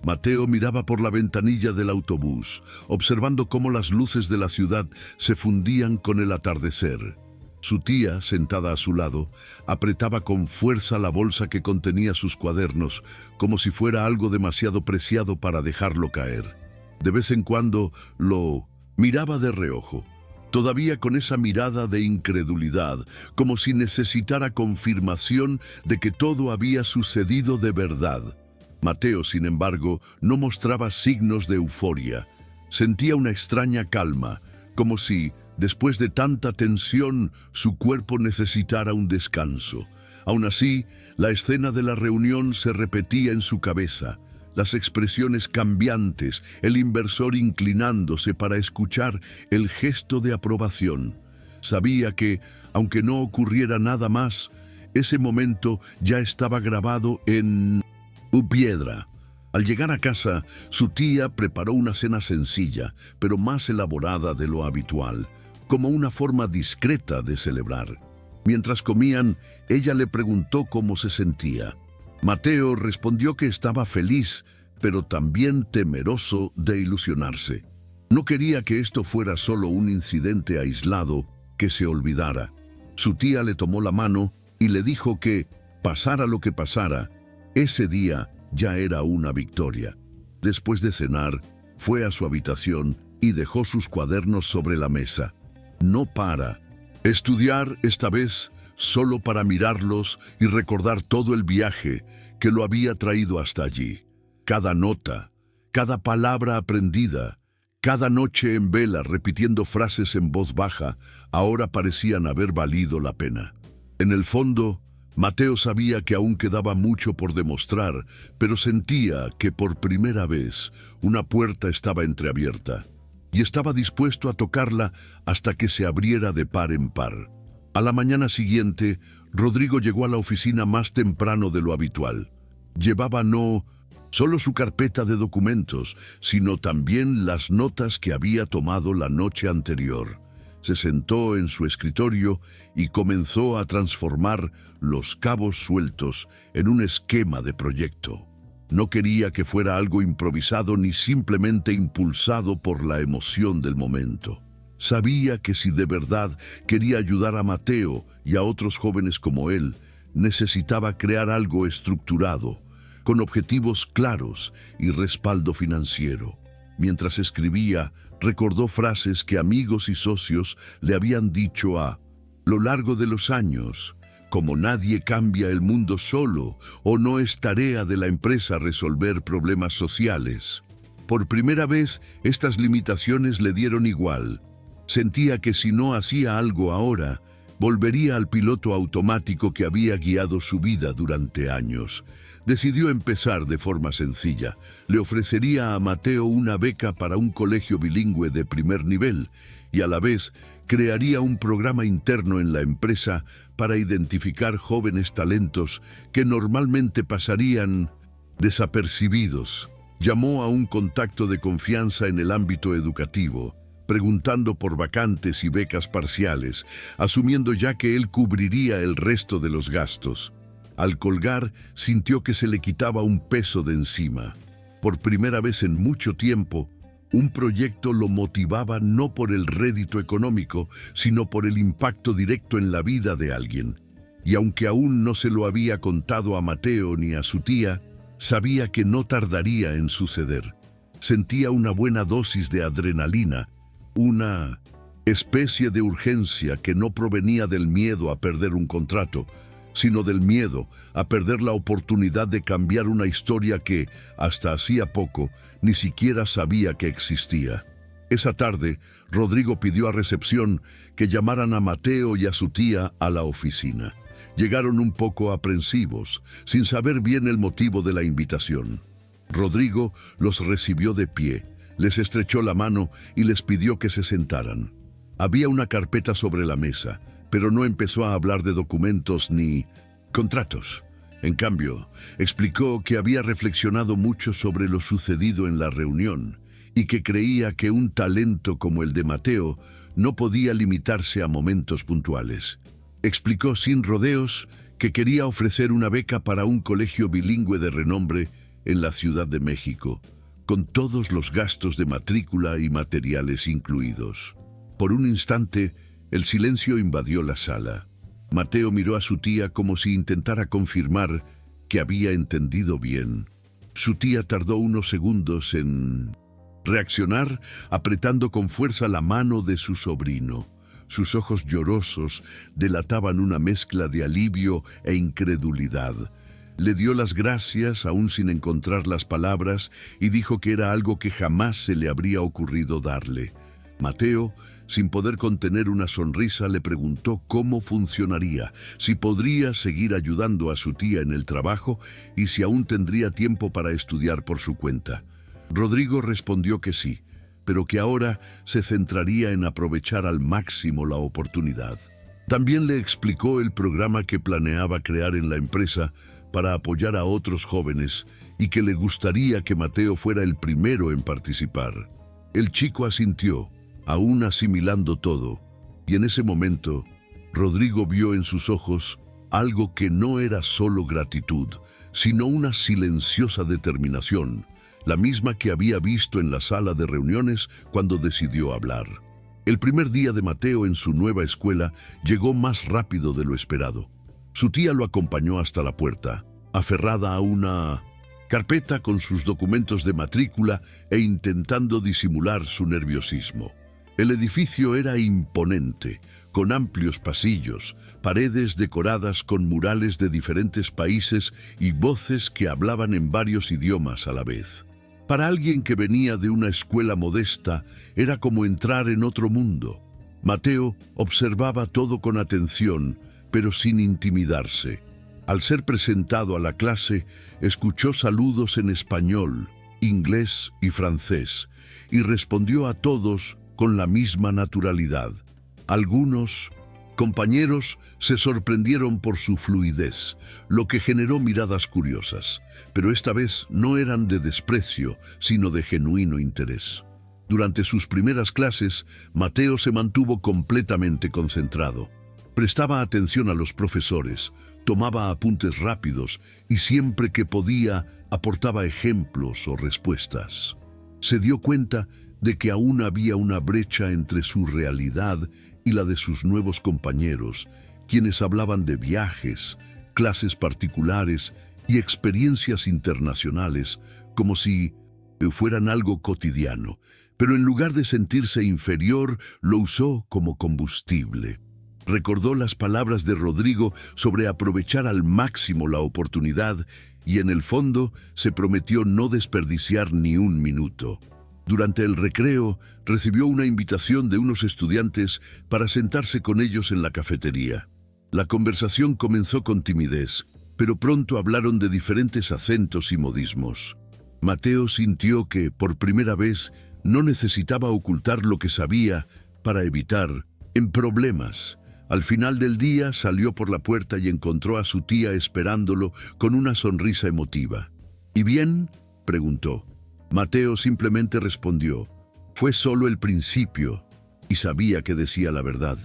Mateo miraba por la ventanilla del autobús, observando cómo las luces de la ciudad se fundían con el atardecer. Su tía, sentada a su lado, apretaba con fuerza la bolsa que contenía sus cuadernos, como si fuera algo demasiado preciado para dejarlo caer. De vez en cuando lo miraba de reojo, todavía con esa mirada de incredulidad, como si necesitara confirmación de que todo había sucedido de verdad. Mateo, sin embargo, no mostraba signos de euforia. Sentía una extraña calma, como si, después de tanta tensión, su cuerpo necesitara un descanso. Aún así, la escena de la reunión se repetía en su cabeza, las expresiones cambiantes, el inversor inclinándose para escuchar el gesto de aprobación. Sabía que, aunque no ocurriera nada más, ese momento ya estaba grabado en piedra. Al llegar a casa, su tía preparó una cena sencilla, pero más elaborada de lo habitual, como una forma discreta de celebrar. Mientras comían, ella le preguntó cómo se sentía. Mateo respondió que estaba feliz, pero también temeroso de ilusionarse. No quería que esto fuera solo un incidente aislado que se olvidara. Su tía le tomó la mano y le dijo que, pasara lo que pasara, ese día ya era una victoria. Después de cenar, fue a su habitación y dejó sus cuadernos sobre la mesa. No para estudiar, esta vez solo para mirarlos y recordar todo el viaje que lo había traído hasta allí. Cada nota, cada palabra aprendida, cada noche en vela repitiendo frases en voz baja, ahora parecían haber valido la pena. En el fondo, Mateo sabía que aún quedaba mucho por demostrar, pero sentía que por primera vez una puerta estaba entreabierta, y estaba dispuesto a tocarla hasta que se abriera de par en par. A la mañana siguiente, Rodrigo llegó a la oficina más temprano de lo habitual. Llevaba no solo su carpeta de documentos, sino también las notas que había tomado la noche anterior. Se sentó en su escritorio y comenzó a transformar los cabos sueltos en un esquema de proyecto. No quería que fuera algo improvisado ni simplemente impulsado por la emoción del momento. Sabía que si de verdad quería ayudar a Mateo y a otros jóvenes como él, necesitaba crear algo estructurado, con objetivos claros y respaldo financiero. Mientras escribía, recordó frases que amigos y socios le habían dicho a lo largo de los años, como nadie cambia el mundo solo o no es tarea de la empresa resolver problemas sociales. Por primera vez, estas limitaciones le dieron igual. Sentía que si no hacía algo ahora, volvería al piloto automático que había guiado su vida durante años. Decidió empezar de forma sencilla. Le ofrecería a Mateo una beca para un colegio bilingüe de primer nivel y a la vez crearía un programa interno en la empresa para identificar jóvenes talentos que normalmente pasarían desapercibidos. Llamó a un contacto de confianza en el ámbito educativo, preguntando por vacantes y becas parciales, asumiendo ya que él cubriría el resto de los gastos. Al colgar, sintió que se le quitaba un peso de encima. Por primera vez en mucho tiempo, un proyecto lo motivaba no por el rédito económico, sino por el impacto directo en la vida de alguien. Y aunque aún no se lo había contado a Mateo ni a su tía, sabía que no tardaría en suceder. Sentía una buena dosis de adrenalina, una especie de urgencia que no provenía del miedo a perder un contrato, sino del miedo a perder la oportunidad de cambiar una historia que, hasta hacía poco, ni siquiera sabía que existía. Esa tarde, Rodrigo pidió a recepción que llamaran a Mateo y a su tía a la oficina. Llegaron un poco aprensivos, sin saber bien el motivo de la invitación. Rodrigo los recibió de pie, les estrechó la mano y les pidió que se sentaran. Había una carpeta sobre la mesa, pero no empezó a hablar de documentos ni contratos. En cambio, explicó que había reflexionado mucho sobre lo sucedido en la reunión y que creía que un talento como el de Mateo no podía limitarse a momentos puntuales. Explicó sin rodeos que quería ofrecer una beca para un colegio bilingüe de renombre en la Ciudad de México, con todos los gastos de matrícula y materiales incluidos. Por un instante, el silencio invadió la sala. Mateo miró a su tía como si intentara confirmar que había entendido bien. Su tía tardó unos segundos en reaccionar, apretando con fuerza la mano de su sobrino. Sus ojos llorosos delataban una mezcla de alivio e incredulidad. Le dio las gracias, aún sin encontrar las palabras, y dijo que era algo que jamás se le habría ocurrido darle. Mateo, sin poder contener una sonrisa, le preguntó cómo funcionaría, si podría seguir ayudando a su tía en el trabajo y si aún tendría tiempo para estudiar por su cuenta. Rodrigo respondió que sí, pero que ahora se centraría en aprovechar al máximo la oportunidad. También le explicó el programa que planeaba crear en la empresa para apoyar a otros jóvenes y que le gustaría que Mateo fuera el primero en participar. El chico asintió, aún asimilando todo, y en ese momento, Rodrigo vio en sus ojos algo que no era solo gratitud, sino una silenciosa determinación, la misma que había visto en la sala de reuniones cuando decidió hablar. El primer día de Mateo en su nueva escuela llegó más rápido de lo esperado. Su tía lo acompañó hasta la puerta, aferrada a una carpeta con sus documentos de matrícula e intentando disimular su nerviosismo. El edificio era imponente, con amplios pasillos, paredes decoradas con murales de diferentes países y voces que hablaban en varios idiomas a la vez. Para alguien que venía de una escuela modesta, era como entrar en otro mundo. Mateo observaba todo con atención, pero sin intimidarse. Al ser presentado a la clase, escuchó saludos en español, inglés y francés, y respondió a todos con la misma naturalidad. Algunos compañeros se sorprendieron por su fluidez, lo que generó miradas curiosas, pero esta vez no eran de desprecio, sino de genuino interés. Durante sus primeras clases, Mateo se mantuvo completamente concentrado. Prestaba atención a los profesores, tomaba apuntes rápidos y siempre que podía aportaba ejemplos o respuestas. Se dio cuenta de que aún había una brecha entre su realidad y la de sus nuevos compañeros, quienes hablaban de viajes, clases particulares y experiencias internacionales como si fueran algo cotidiano, pero en lugar de sentirse inferior, lo usó como combustible. Recordó las palabras de Rodrigo sobre aprovechar al máximo la oportunidad y en el fondo se prometió no desperdiciar ni un minuto. Durante el recreo, recibió una invitación de unos estudiantes para sentarse con ellos en la cafetería. La conversación comenzó con timidez, pero pronto hablaron de diferentes acentos y modismos. Mateo sintió que, por primera vez, no necesitaba ocultar lo que sabía para evitar problemas. Al final del día salió por la puerta y encontró a su tía esperándolo con una sonrisa emotiva. ¿Y bien?, preguntó. Mateo simplemente respondió, fue solo el principio, y sabía que decía la verdad.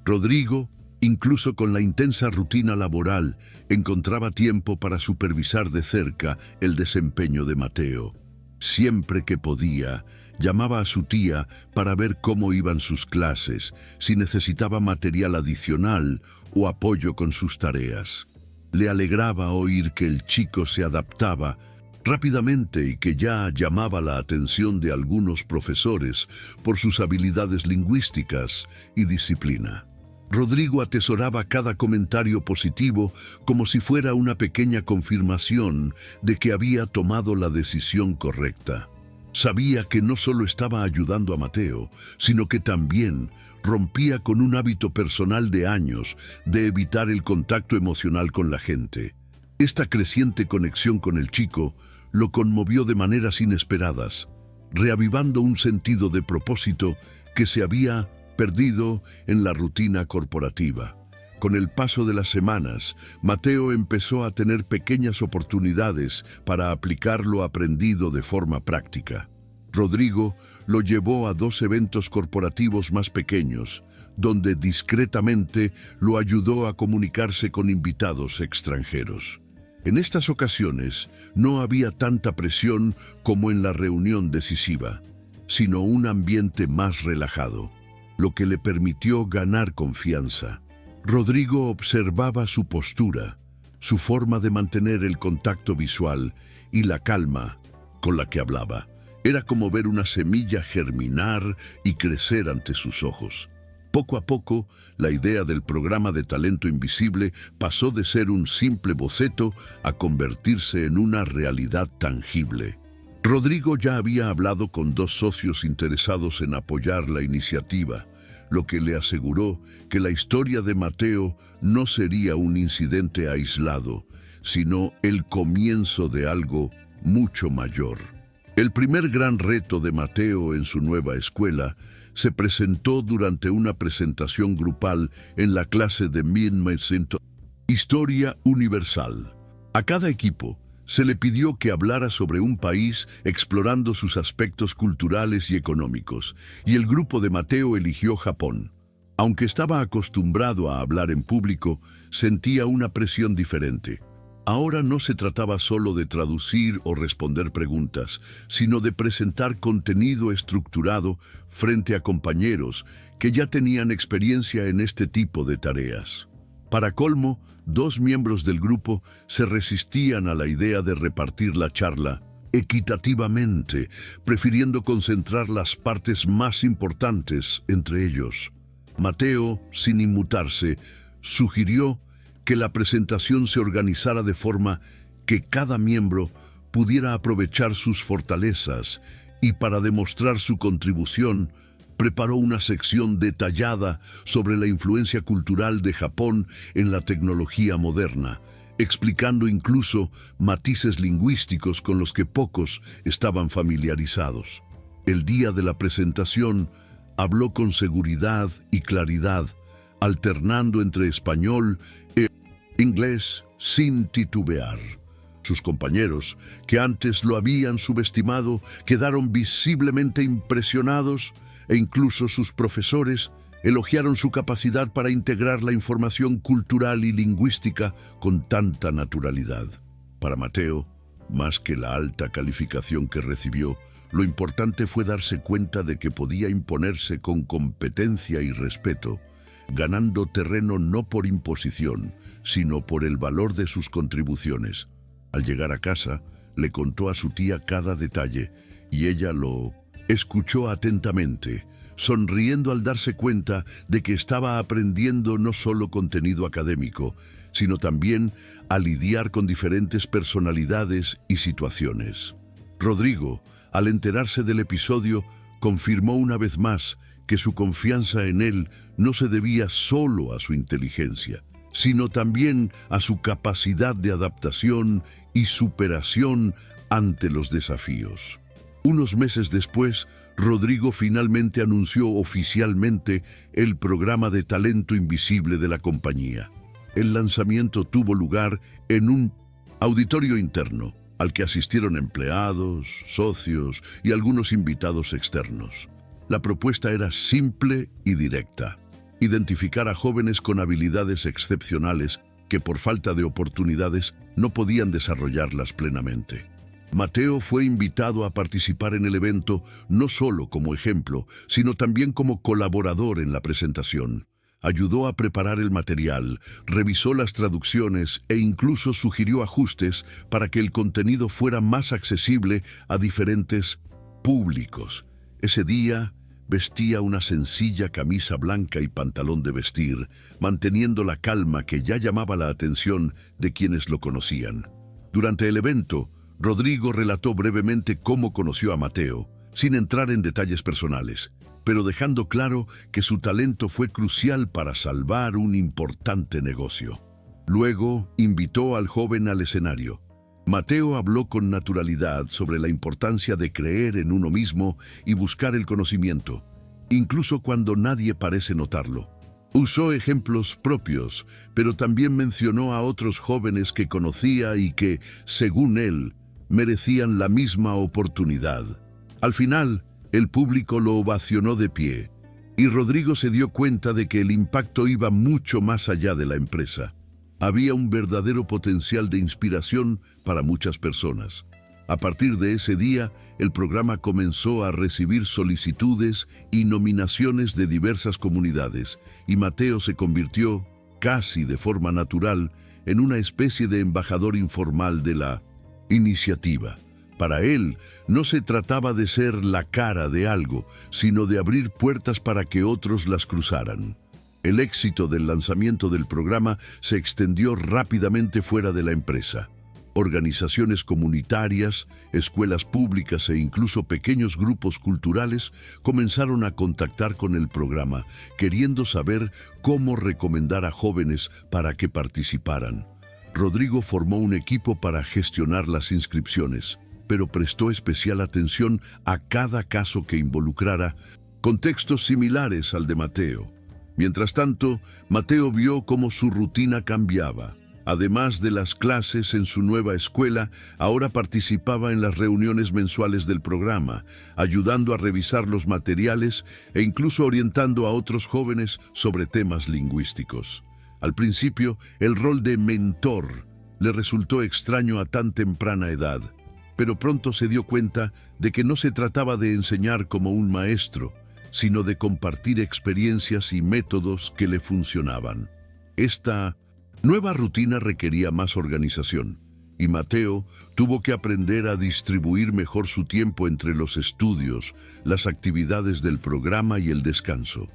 Rodrigo, incluso con la intensa rutina laboral, encontraba tiempo para supervisar de cerca el desempeño de Mateo. Siempre que podía, llamaba a su tía para ver cómo iban sus clases, si necesitaba material adicional o apoyo con sus tareas. Le alegraba oír que el chico se adaptaba rápidamente y que ya llamaba la atención de algunos profesores por sus habilidades lingüísticas y disciplina. Rodrigo atesoraba cada comentario positivo como si fuera una pequeña confirmación de que había tomado la decisión correcta. Sabía que no solo estaba ayudando a Mateo, sino que también rompía con un hábito personal de años de evitar el contacto emocional con la gente. Esta creciente conexión con el chico lo conmovió de maneras inesperadas, reavivando un sentido de propósito que se había perdido en la rutina corporativa. Con el paso de las semanas, Mateo empezó a tener pequeñas oportunidades para aplicar lo aprendido de forma práctica. Rodrigo lo llevó a 2 eventos corporativos más pequeños, donde discretamente lo ayudó a comunicarse con invitados extranjeros. En estas ocasiones no había tanta presión como en la reunión decisiva, sino un ambiente más relajado, lo que le permitió ganar confianza. Rodrigo observaba su postura, su forma de mantener el contacto visual y la calma con la que hablaba. Era como ver una semilla germinar y crecer ante sus ojos. Poco a poco, la idea del programa de talento invisible pasó de ser un simple boceto a convertirse en una realidad tangible. Rodrigo ya había hablado con 2 socios interesados en apoyar la iniciativa, lo que le aseguró que la historia de Mateo no sería un incidente aislado, sino el comienzo de algo mucho mayor. El primer gran reto de Mateo en su nueva escuela se presentó durante una presentación grupal en la clase de 1900, Historia Universal. A cada equipo se le pidió que hablara sobre un país explorando sus aspectos culturales y económicos, y el grupo de Mateo eligió Japón. Aunque estaba acostumbrado a hablar en público, sentía una presión diferente. Ahora no se trataba solo de traducir o responder preguntas, sino de presentar contenido estructurado frente a compañeros que ya tenían experiencia en este tipo de tareas. Para colmo, 2 miembros del grupo se resistían a la idea de repartir la charla equitativamente, prefiriendo concentrar las partes más importantes entre ellos. Mateo, sin inmutarse, sugirió que la presentación se organizara de forma que cada miembro pudiera aprovechar sus fortalezas y, para demostrar su contribución, preparó una sección detallada sobre la influencia cultural de Japón en la tecnología moderna, explicando incluso matices lingüísticos con los que pocos estaban familiarizados. El día de la presentación habló con seguridad y claridad, alternando entre español e inglés sin titubear. Sus compañeros, que antes lo habían subestimado, quedaron visiblemente impresionados, e incluso sus profesores elogiaron su capacidad para integrar la información cultural y lingüística con tanta naturalidad. Para Mateo, más que la alta calificación que recibió, lo importante fue darse cuenta de que podía imponerse con competencia y respeto, ganando terreno no por imposición, sino por el valor de sus contribuciones. Al llegar a casa, le contó a su tía cada detalle, y ella lo escuchó atentamente, sonriendo al darse cuenta de que estaba aprendiendo no solo contenido académico, sino también a lidiar con diferentes personalidades y situaciones. Rodrigo, al enterarse del episodio, confirmó una vez más que su confianza en él no se debía solo a su inteligencia, sino también a su capacidad de adaptación y superación ante los desafíos. Unos meses después, Rodrigo finalmente anunció oficialmente el programa de talento invisible de la compañía. El lanzamiento tuvo lugar en un auditorio interno, al que asistieron empleados, socios y algunos invitados externos. La propuesta era simple y directa: identificar a jóvenes con habilidades excepcionales que por falta de oportunidades no podían desarrollarlas plenamente. Mateo fue invitado a participar en el evento no solo como ejemplo, sino también como colaborador en la presentación. Ayudó a preparar el material, revisó las traducciones e incluso sugirió ajustes para que el contenido fuera más accesible a diferentes públicos. Ese día, Vestía una sencilla camisa blanca y pantalón de vestir, manteniendo la calma que ya llamaba la atención de quienes lo conocían. Durante el evento, Rodrigo relató brevemente cómo conoció a Mateo, sin entrar en detalles personales, pero dejando claro que su talento fue crucial para salvar un importante negocio. Luego, invitó al joven al escenario. Mateo habló con naturalidad sobre la importancia de creer en uno mismo y buscar el conocimiento, incluso cuando nadie parece notarlo. Usó ejemplos propios, pero también mencionó a otros jóvenes que conocía y que, según él, merecían la misma oportunidad. Al final, el público lo ovacionó de pie, y Rodrigo se dio cuenta de que el impacto iba mucho más allá de la empresa. Había un verdadero potencial de inspiración para muchas personas. A partir de ese día, el programa comenzó a recibir solicitudes y nominaciones de diversas comunidades, y Mateo se convirtió, casi de forma natural, en una especie de embajador informal de la iniciativa. Para él, no se trataba de ser la cara de algo, sino de abrir puertas para que otros las cruzaran. El éxito del lanzamiento del programa se extendió rápidamente fuera de la empresa. Organizaciones comunitarias, escuelas públicas e incluso pequeños grupos culturales comenzaron a contactar con el programa, queriendo saber cómo recomendar a jóvenes para que participaran. Rodrigo formó un equipo para gestionar las inscripciones, pero prestó especial atención a cada caso que involucrara contextos similares al de Mateo. Mientras tanto, Mateo vio cómo su rutina cambiaba. Además de las clases en su nueva escuela, ahora participaba en las reuniones mensuales del programa, ayudando a revisar los materiales e incluso orientando a otros jóvenes sobre temas lingüísticos. Al principio, el rol de mentor le resultó extraño a tan temprana edad, pero pronto se dio cuenta de que no se trataba de enseñar como un maestro, sino de compartir experiencias y métodos que le funcionaban. Esta nueva rutina requería más organización, y Mateo tuvo que aprender a distribuir mejor su tiempo entre los estudios, las actividades del programa y el descanso.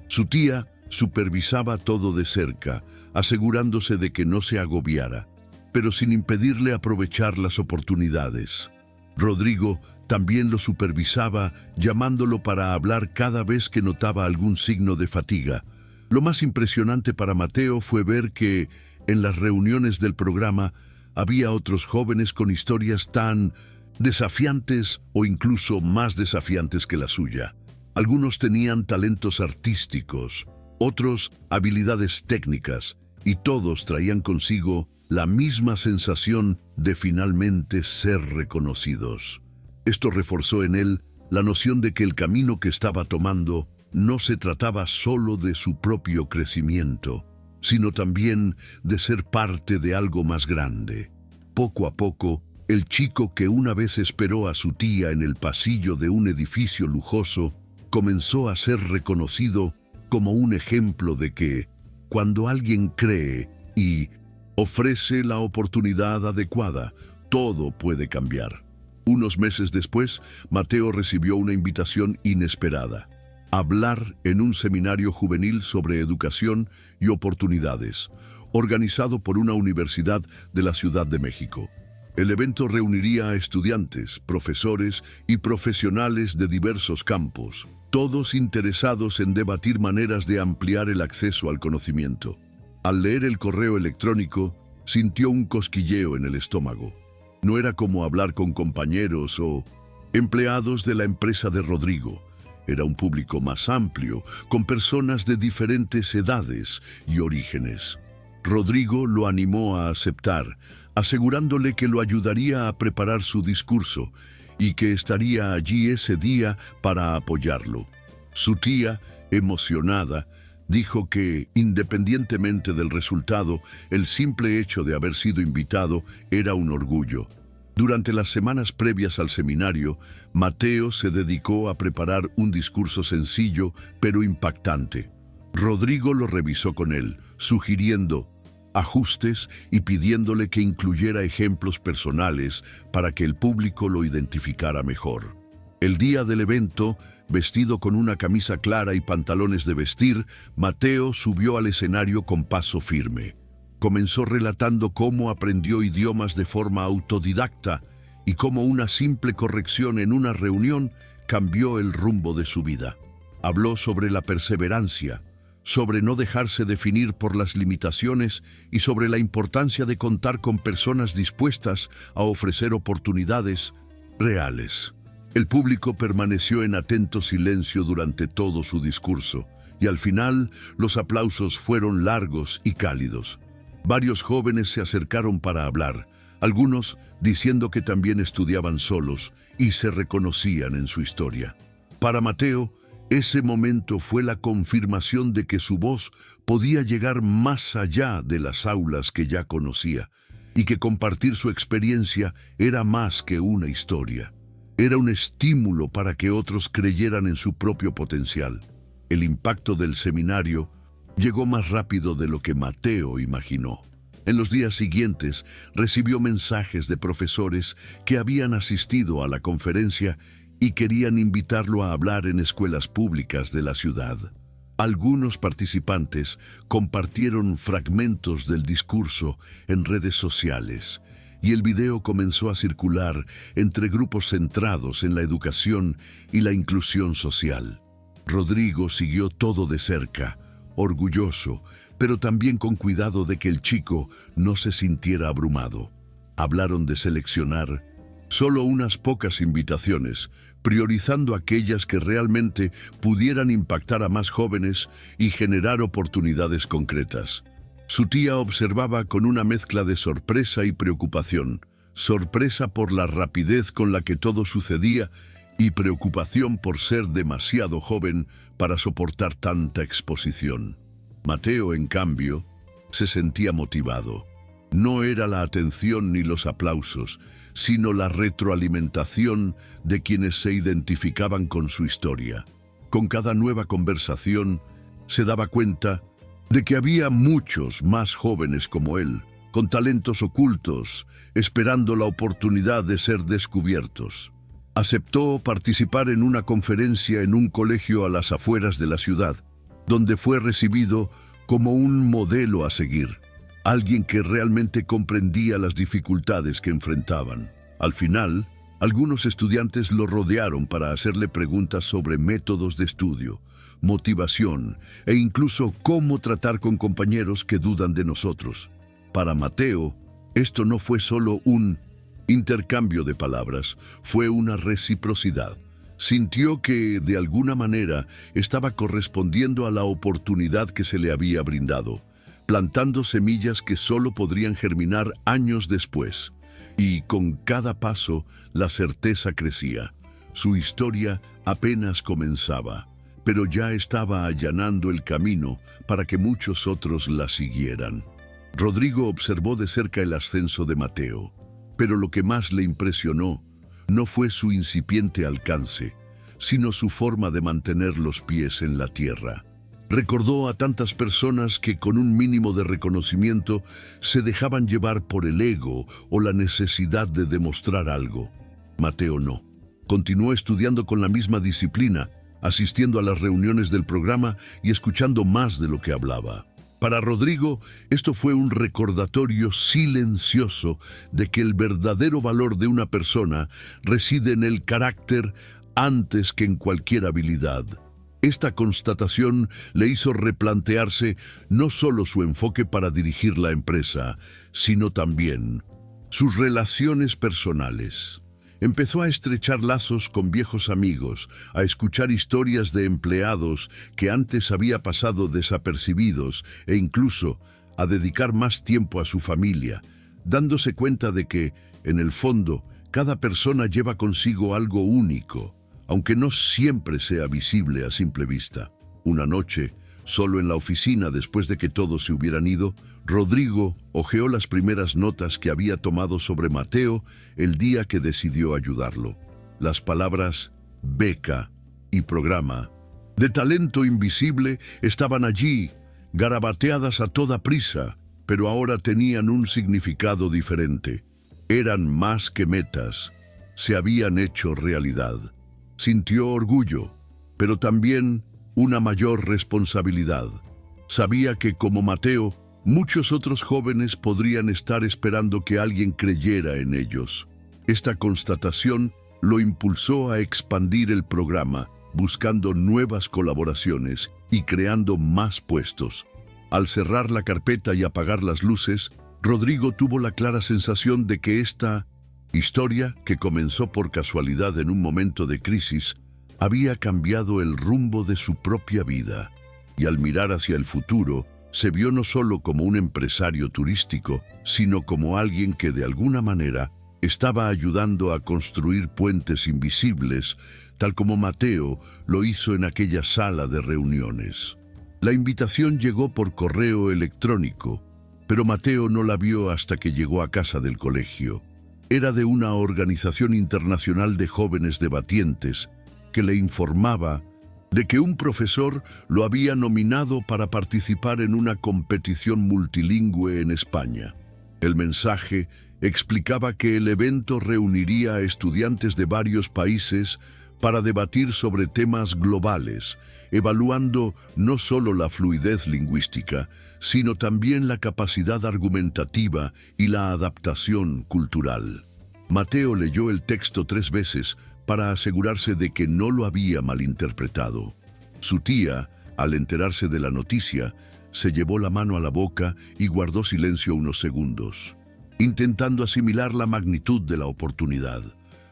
Su tía supervisaba todo de cerca, asegurándose de que no se agobiara, pero sin impedirle aprovechar las oportunidades. Rodrigo también lo supervisaba, llamándolo para hablar cada vez que notaba algún signo de fatiga. Lo más impresionante para Mateo fue ver que, en las reuniones del programa, había otros jóvenes con historias tan desafiantes o incluso más desafiantes que la suya. Algunos tenían talentos artísticos, otros habilidades técnicas, y todos traían consigo la misma sensación de finalmente ser reconocidos. Esto reforzó en él la noción de que el camino que estaba tomando no se trataba solo de su propio crecimiento, sino también de ser parte de algo más grande. Poco a poco, el chico que una vez esperó a su tía en el pasillo de un edificio lujoso comenzó a ser reconocido como un ejemplo de que, cuando alguien cree y ofrece la oportunidad adecuada, todo puede cambiar. Unos meses después, Mateo recibió una invitación inesperada: hablar en un seminario juvenil sobre educación y oportunidades, organizado por una universidad de la Ciudad de México. El evento reuniría a estudiantes, profesores y profesionales de diversos campos, todos interesados en debatir maneras de ampliar el acceso al conocimiento. Al leer el correo electrónico, sintió un cosquilleo en el estómago. No era como hablar con compañeros o empleados de la empresa de Rodrigo. Era un público más amplio, con personas de diferentes edades y orígenes. Rodrigo lo animó a aceptar, asegurándole que lo ayudaría a preparar su discurso y que estaría allí ese día para apoyarlo. Su tía, emocionada, dijo que, independientemente del resultado, el simple hecho de haber sido invitado era un orgullo. Durante las semanas previas al seminario, Mateo se dedicó a preparar un discurso sencillo pero impactante. Rodrigo lo revisó con él, sugiriendo ajustes y pidiéndole que incluyera ejemplos personales para que el público lo identificara mejor. El día del evento, vestido con una camisa clara y pantalones de vestir, Mateo subió al escenario con paso firme. Comenzó relatando cómo aprendió idiomas de forma autodidacta y cómo una simple corrección en una reunión cambió el rumbo de su vida. Habló sobre la perseverancia, sobre no dejarse definir por las limitaciones y sobre la importancia de contar con personas dispuestas a ofrecer oportunidades reales. El público permaneció en atento silencio durante todo su discurso, y al final los aplausos fueron largos y cálidos. Varios jóvenes se acercaron para hablar, algunos diciendo que también estudiaban solos y se reconocían en su historia. Para Mateo, ese momento fue la confirmación de que su voz podía llegar más allá de las aulas que ya conocía, y que compartir su experiencia era más que una historia. Era un estímulo para que otros creyeran en su propio potencial. El impacto del seminario llegó más rápido de lo que Mateo imaginó. En los días siguientes recibió mensajes de profesores que habían asistido a la conferencia y querían invitarlo a hablar en escuelas públicas de la ciudad. Algunos participantes compartieron fragmentos del discurso en redes sociales, y el video comenzó a circular entre grupos centrados en la educación y la inclusión social. Rodrigo siguió todo de cerca, orgulloso, pero también con cuidado de que el chico no se sintiera abrumado. Hablaron de seleccionar solo unas pocas invitaciones, priorizando aquellas que realmente pudieran impactar a más jóvenes y generar oportunidades concretas. Su tía observaba con una mezcla de sorpresa y preocupación, sorpresa por la rapidez con la que todo sucedía y preocupación por ser demasiado joven para soportar tanta exposición. Mateo, en cambio, se sentía motivado. No era la atención ni los aplausos, sino la retroalimentación de quienes se identificaban con su historia. Con cada nueva conversación, se daba cuenta de que había muchos más jóvenes como él, con talentos ocultos, esperando la oportunidad de ser descubiertos. Aceptó participar en una conferencia en un colegio a las afueras de la ciudad, donde fue recibido como un modelo a seguir, alguien que realmente comprendía las dificultades que enfrentaban. Al final, algunos estudiantes lo rodearon para hacerle preguntas sobre métodos de estudio, motivación e incluso cómo tratar con compañeros que dudan de nosotros. Para Mateo, esto no fue solo un intercambio de palabras, fue una reciprocidad. Sintió que, de alguna manera, estaba correspondiendo a la oportunidad que se le había brindado, plantando semillas que solo podrían germinar años después. Y con cada paso, la certeza crecía. Su historia apenas comenzaba, pero ya estaba allanando el camino para que muchos otros la siguieran. Rodrigo observó de cerca el ascenso de Mateo, pero lo que más le impresionó no fue su incipiente alcance, sino su forma de mantener los pies en la tierra. Recordó a tantas personas que con un mínimo de reconocimiento se dejaban llevar por el ego o la necesidad de demostrar algo. Mateo no. Continuó estudiando con la misma disciplina, asistiendo a las reuniones del programa y escuchando más de lo que hablaba. Para Rodrigo, esto fue un recordatorio silencioso de que el verdadero valor de una persona reside en el carácter antes que en cualquier habilidad. Esta constatación le hizo replantearse no solo su enfoque para dirigir la empresa, sino también sus relaciones personales. Empezó a estrechar lazos con viejos amigos, a escuchar historias de empleados que antes había pasado desapercibidos e incluso a dedicar más tiempo a su familia, dándose cuenta de que, en el fondo, cada persona lleva consigo algo único, aunque no siempre sea visible a simple vista. Una noche, solo en la oficina después de que todos se hubieran ido, Rodrigo hojeó las primeras notas que había tomado sobre Mateo el día que decidió ayudarlo. Las palabras beca y programa de talento invisible estaban allí, garabateadas a toda prisa, pero ahora tenían un significado diferente. Eran más que metas, se habían hecho realidad. Sintió orgullo, pero también una mayor responsabilidad. Sabía que, como Mateo, muchos otros jóvenes podrían estar esperando que alguien creyera en ellos. Esta constatación lo impulsó a expandir el programa, buscando nuevas colaboraciones y creando más puestos. Al cerrar la carpeta y apagar las luces, Rodrigo tuvo la clara sensación de que esta historia, que comenzó por casualidad en un momento de crisis, había cambiado el rumbo de su propia vida. Y al mirar hacia el futuro, se vio no solo como un empresario turístico, sino como alguien que de alguna manera estaba ayudando a construir puentes invisibles, tal como Mateo lo hizo en aquella sala de reuniones. La invitación llegó por correo electrónico, pero Mateo no la vio hasta que llegó a casa del colegio. Era de una organización internacional de jóvenes debatientes que le informaba de que un profesor lo había nominado para participar en una competición multilingüe en España. El mensaje explicaba que el evento reuniría a estudiantes de varios países para debatir sobre temas globales, evaluando no solo la fluidez lingüística, sino también la capacidad argumentativa y la adaptación cultural. Mateo leyó el texto 3 veces para asegurarse de que no lo había malinterpretado. Su tía, al enterarse de la noticia, se llevó la mano a la boca y guardó silencio unos segundos, intentando asimilar la magnitud de la oportunidad.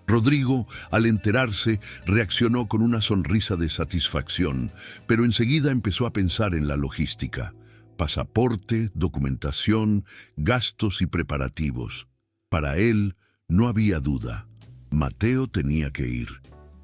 Rodrigo, al enterarse, reaccionó con una sonrisa de satisfacción, pero enseguida empezó a pensar en la logística: pasaporte, documentación, gastos y preparativos. Para él, no había duda. Mateo tenía que ir.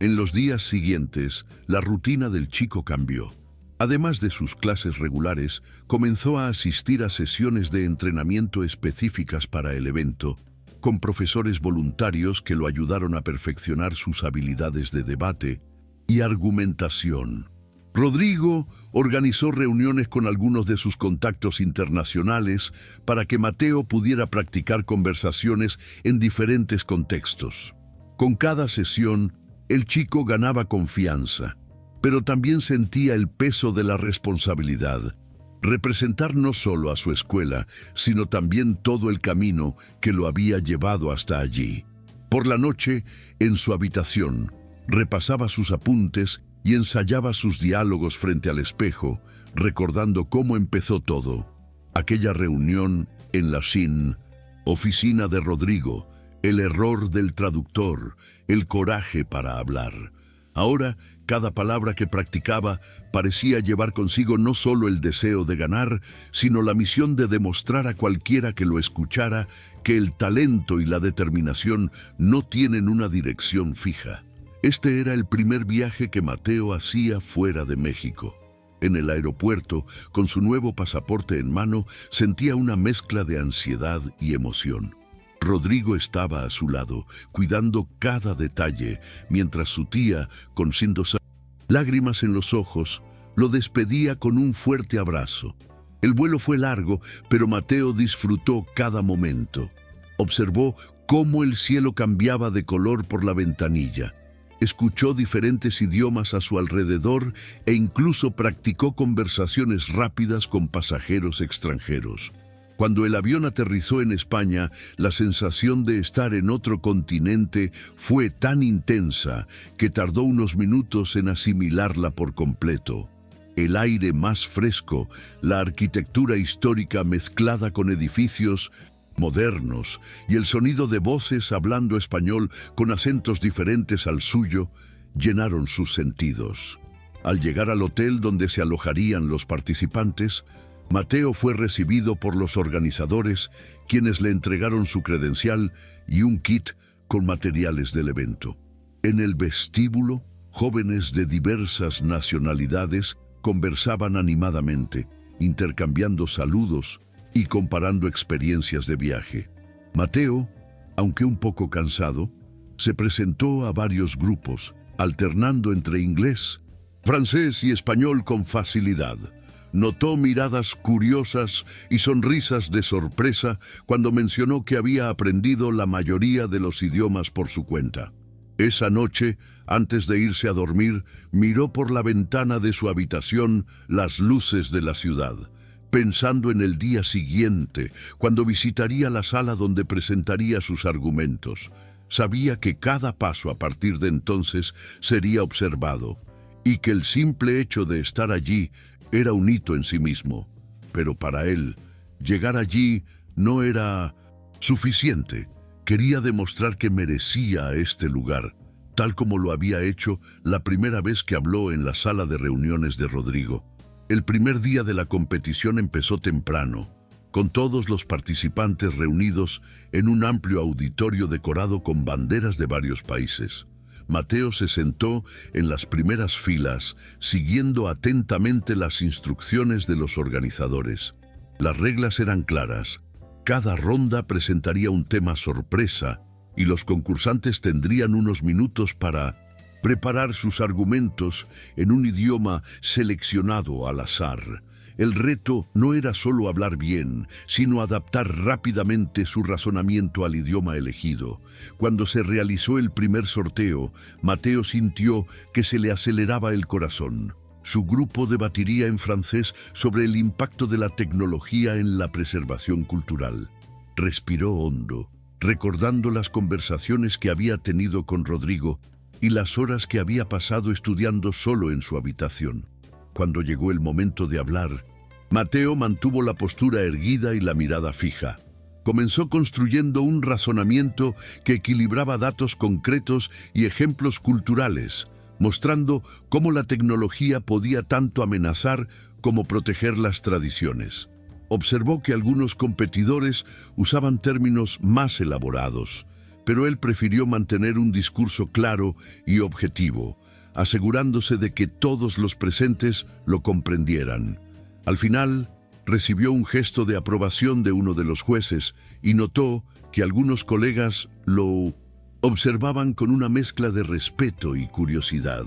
En los días siguientes, la rutina del chico cambió. Además de sus clases regulares, comenzó a asistir a sesiones de entrenamiento específicas para el evento, con profesores voluntarios que lo ayudaron a perfeccionar sus habilidades de debate y argumentación. Rodrigo organizó reuniones con algunos de sus contactos internacionales para que Mateo pudiera practicar conversaciones en diferentes contextos. Con cada sesión, el chico ganaba confianza, pero también sentía el peso de la responsabilidad: representar no solo a su escuela, sino también todo el camino que lo había llevado hasta allí. Por la noche, en su habitación, repasaba sus apuntes y ensayaba sus diálogos frente al espejo, recordando cómo empezó todo. Aquella reunión en la oficina de Rodrigo, el error del traductor, el coraje para hablar. Ahora, cada palabra que practicaba parecía llevar consigo no solo el deseo de ganar, sino la misión de demostrar a cualquiera que lo escuchara que el talento y la determinación no tienen una dirección fija. Este era el primer viaje que Mateo hacía fuera de México. En el aeropuerto, con su nuevo pasaporte en mano, sentía una mezcla de ansiedad y emoción. Rodrigo estaba a su lado, cuidando cada detalle, mientras su tía, con lágrimas en los ojos, lo despedía con un fuerte abrazo. El vuelo fue largo, pero Mateo disfrutó cada momento. Observó cómo el cielo cambiaba de color por la ventanilla. Escuchó diferentes idiomas a su alrededor e incluso practicó conversaciones rápidas con pasajeros extranjeros. Cuando el avión aterrizó en España, la sensación de estar en otro continente fue tan intensa que tardó unos minutos en asimilarla por completo. El aire más fresco, la arquitectura histórica mezclada con edificios modernos y el sonido de voces hablando español con acentos diferentes al suyo llenaron sus sentidos. Al llegar al hotel donde se alojarían los participantes, Mateo fue recibido por los organizadores, quienes le entregaron su credencial y un kit con materiales del evento. En el vestíbulo, jóvenes de diversas nacionalidades conversaban animadamente, intercambiando saludos y comparando experiencias de viaje. Mateo, aunque un poco cansado, se presentó a varios grupos, alternando entre inglés, francés y español con facilidad. Notó miradas curiosas y sonrisas de sorpresa cuando mencionó que había aprendido la mayoría de los idiomas por su cuenta. Esa noche, antes de irse a dormir, miró por la ventana de su habitación las luces de la ciudad, pensando en el día siguiente, cuando visitaría la sala donde presentaría sus argumentos. Sabía que cada paso a partir de entonces sería observado, y que el simple hecho de estar allí era un hito en sí mismo. Pero para él, llegar allí no era suficiente. Quería demostrar que merecía este lugar, tal como lo había hecho la primera vez que habló en la sala de reuniones de Rodrigo. El primer día de la competición empezó temprano, con todos los participantes reunidos en un amplio auditorio decorado con banderas de varios países. Mateo se sentó en las primeras filas, siguiendo atentamente las instrucciones de los organizadores. Las reglas eran claras. Cada ronda presentaría un tema sorpresa y los concursantes tendrían unos minutos para preparar sus argumentos en un idioma seleccionado al azar. El reto no era solo hablar bien, sino adaptar rápidamente su razonamiento al idioma elegido. Cuando se realizó el primer sorteo, Mateo sintió que se le aceleraba el corazón. Su grupo debatiría en francés sobre el impacto de la tecnología en la preservación cultural. Respiró hondo, recordando las conversaciones que había tenido con Rodrigo y las horas que había pasado estudiando solo en su habitación. Cuando llegó el momento de hablar, Mateo mantuvo la postura erguida y la mirada fija. Comenzó construyendo un razonamiento que equilibraba datos concretos y ejemplos culturales, mostrando cómo la tecnología podía tanto amenazar como proteger las tradiciones. Observó que algunos competidores usaban términos más elaborados, pero él prefirió mantener un discurso claro y objetivo, asegurándose de que todos los presentes lo comprendieran. Al final, recibió un gesto de aprobación de uno de los jueces y notó que algunos colegas lo observaban con una mezcla de respeto y curiosidad.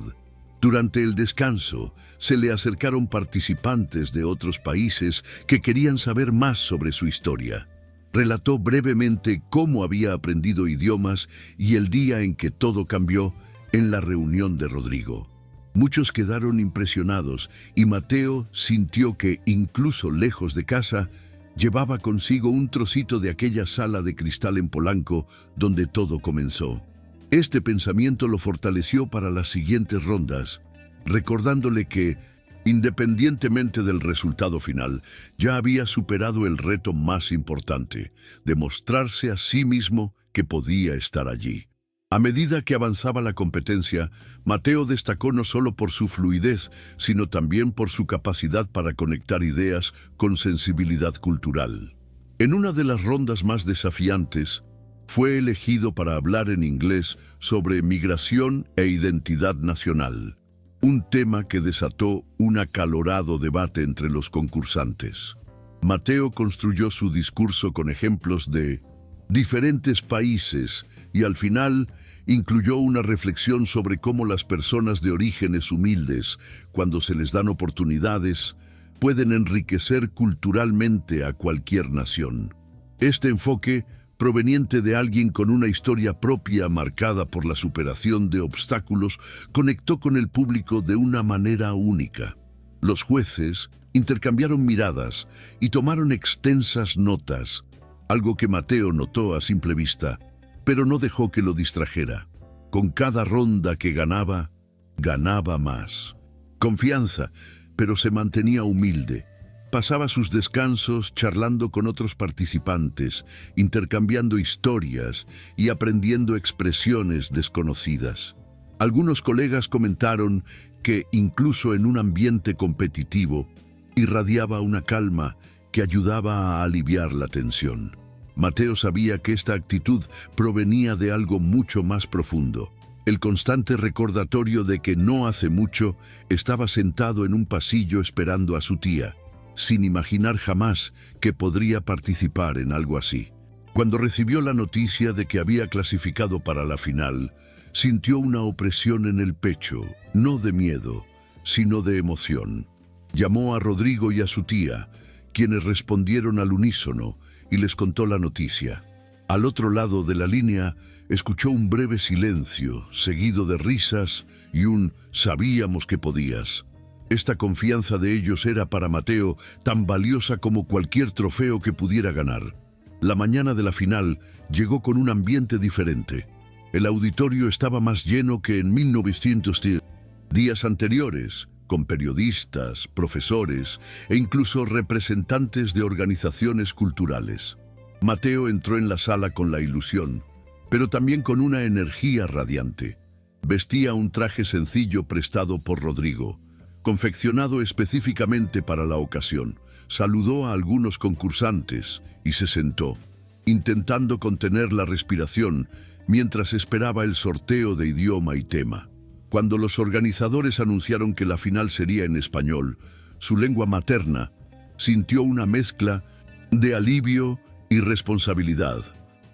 Durante el descanso, se le acercaron participantes de otros países que querían saber más sobre su historia. Relató brevemente cómo había aprendido idiomas y el día en que todo cambió en la reunión de Rodrigo. Muchos quedaron impresionados y Mateo sintió que, incluso lejos de casa, llevaba consigo un trocito de aquella sala de cristal en Polanco donde todo comenzó. Este pensamiento lo fortaleció para las siguientes rondas, recordándole que, independientemente del resultado final, ya había superado el reto más importante, demostrarse a sí mismo que podía estar allí. A medida que avanzaba la competencia, Mateo destacó no solo por su fluidez, sino también por su capacidad para conectar ideas con sensibilidad cultural. En una de las rondas más desafiantes, fue elegido para hablar en inglés sobre migración e identidad nacional, un tema que desató un acalorado debate entre los concursantes. Mateo construyó su discurso con ejemplos de diferentes países y al final incluyó una reflexión sobre cómo las personas de orígenes humildes, cuando se les dan oportunidades, pueden enriquecer culturalmente a cualquier nación. Este enfoque, proveniente de alguien con una historia propia marcada por la superación de obstáculos, conectó con el público de una manera única. Los jueces intercambiaron miradas y tomaron extensas notas, algo que Mateo notó a simple vista, pero no dejó que lo distrajera. Con cada ronda que ganaba, ganaba más confianza, pero se mantenía humilde. Pasaba sus descansos charlando con otros participantes, intercambiando historias y aprendiendo expresiones desconocidas. Algunos colegas comentaron que, incluso en un ambiente competitivo, irradiaba una calma que ayudaba a aliviar la tensión. Mateo sabía que esta actitud provenía de algo mucho más profundo. El constante recordatorio de que no hace mucho estaba sentado en un pasillo esperando a su tía, sin imaginar jamás que podría participar en algo así. Cuando recibió la noticia de que había clasificado para la final, sintió una opresión en el pecho, no de miedo, sino de emoción. Llamó a Rodrigo y a su tía, quienes respondieron al unísono, y les contó la noticia. Al otro lado de la línea, escuchó un breve silencio, seguido de risas y un «sabíamos que podías». Esta confianza de ellos era para Mateo tan valiosa como cualquier trofeo que pudiera ganar. La mañana de la final llegó con un ambiente diferente. El auditorio estaba más lleno que en 1910 días anteriores, con periodistas, profesores e incluso representantes de organizaciones culturales. Mateo entró en la sala con la ilusión, pero también con una energía radiante. Vestía un traje sencillo prestado por Rodrigo, confeccionado específicamente para la ocasión. Saludó a algunos concursantes y se sentó, intentando contener la respiración mientras esperaba el sorteo de idioma y tema. Cuando los organizadores anunciaron que la final sería en español, su lengua materna, sintió una mezcla de alivio y responsabilidad.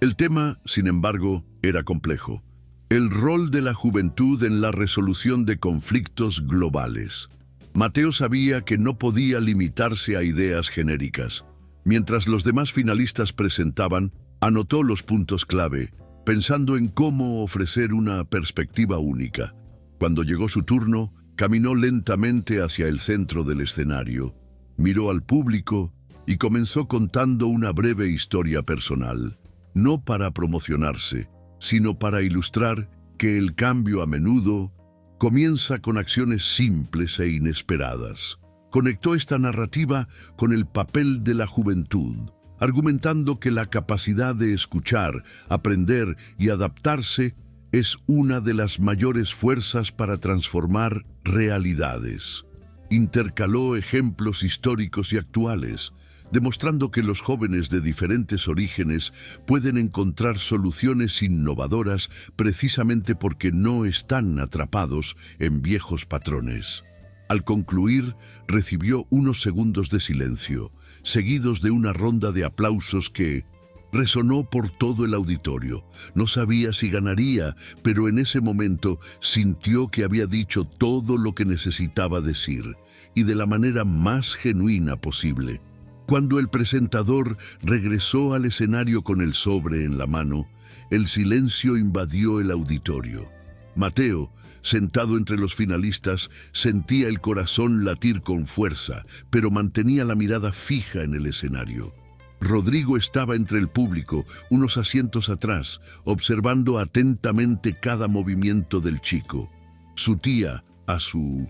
El tema, sin embargo, era complejo. El rol de la juventud en la resolución de conflictos globales. Mateo sabía que no podía limitarse a ideas genéricas. Mientras los demás finalistas presentaban, anotó los puntos clave, pensando en cómo ofrecer una perspectiva única. Cuando llegó su turno, caminó lentamente hacia el centro del escenario, miró al público y comenzó contando una breve historia personal, no para promocionarse, sino para ilustrar que el cambio a menudo comienza con acciones simples e inesperadas. Conectó esta narrativa con el papel de la juventud, argumentando que la capacidad de escuchar, aprender y adaptarse es una de las mayores fuerzas para transformar realidades. Intercaló ejemplos históricos y actuales, demostrando que los jóvenes de diferentes orígenes pueden encontrar soluciones innovadoras precisamente porque no están atrapados en viejos patrones. Al concluir, recibió unos segundos de silencio, seguidos de una ronda de aplausos que resonó por todo el auditorio. No sabía si ganaría, pero en ese momento sintió que había dicho todo lo que necesitaba decir, y de la manera más genuina posible. Cuando el presentador regresó al escenario con el sobre en la mano, el silencio invadió el auditorio. Mateo, sentado entre los finalistas, sentía el corazón latir con fuerza, pero mantenía la mirada fija en el escenario. Rodrigo estaba entre el público, unos asientos atrás, observando atentamente cada movimiento del chico. Su tía, a su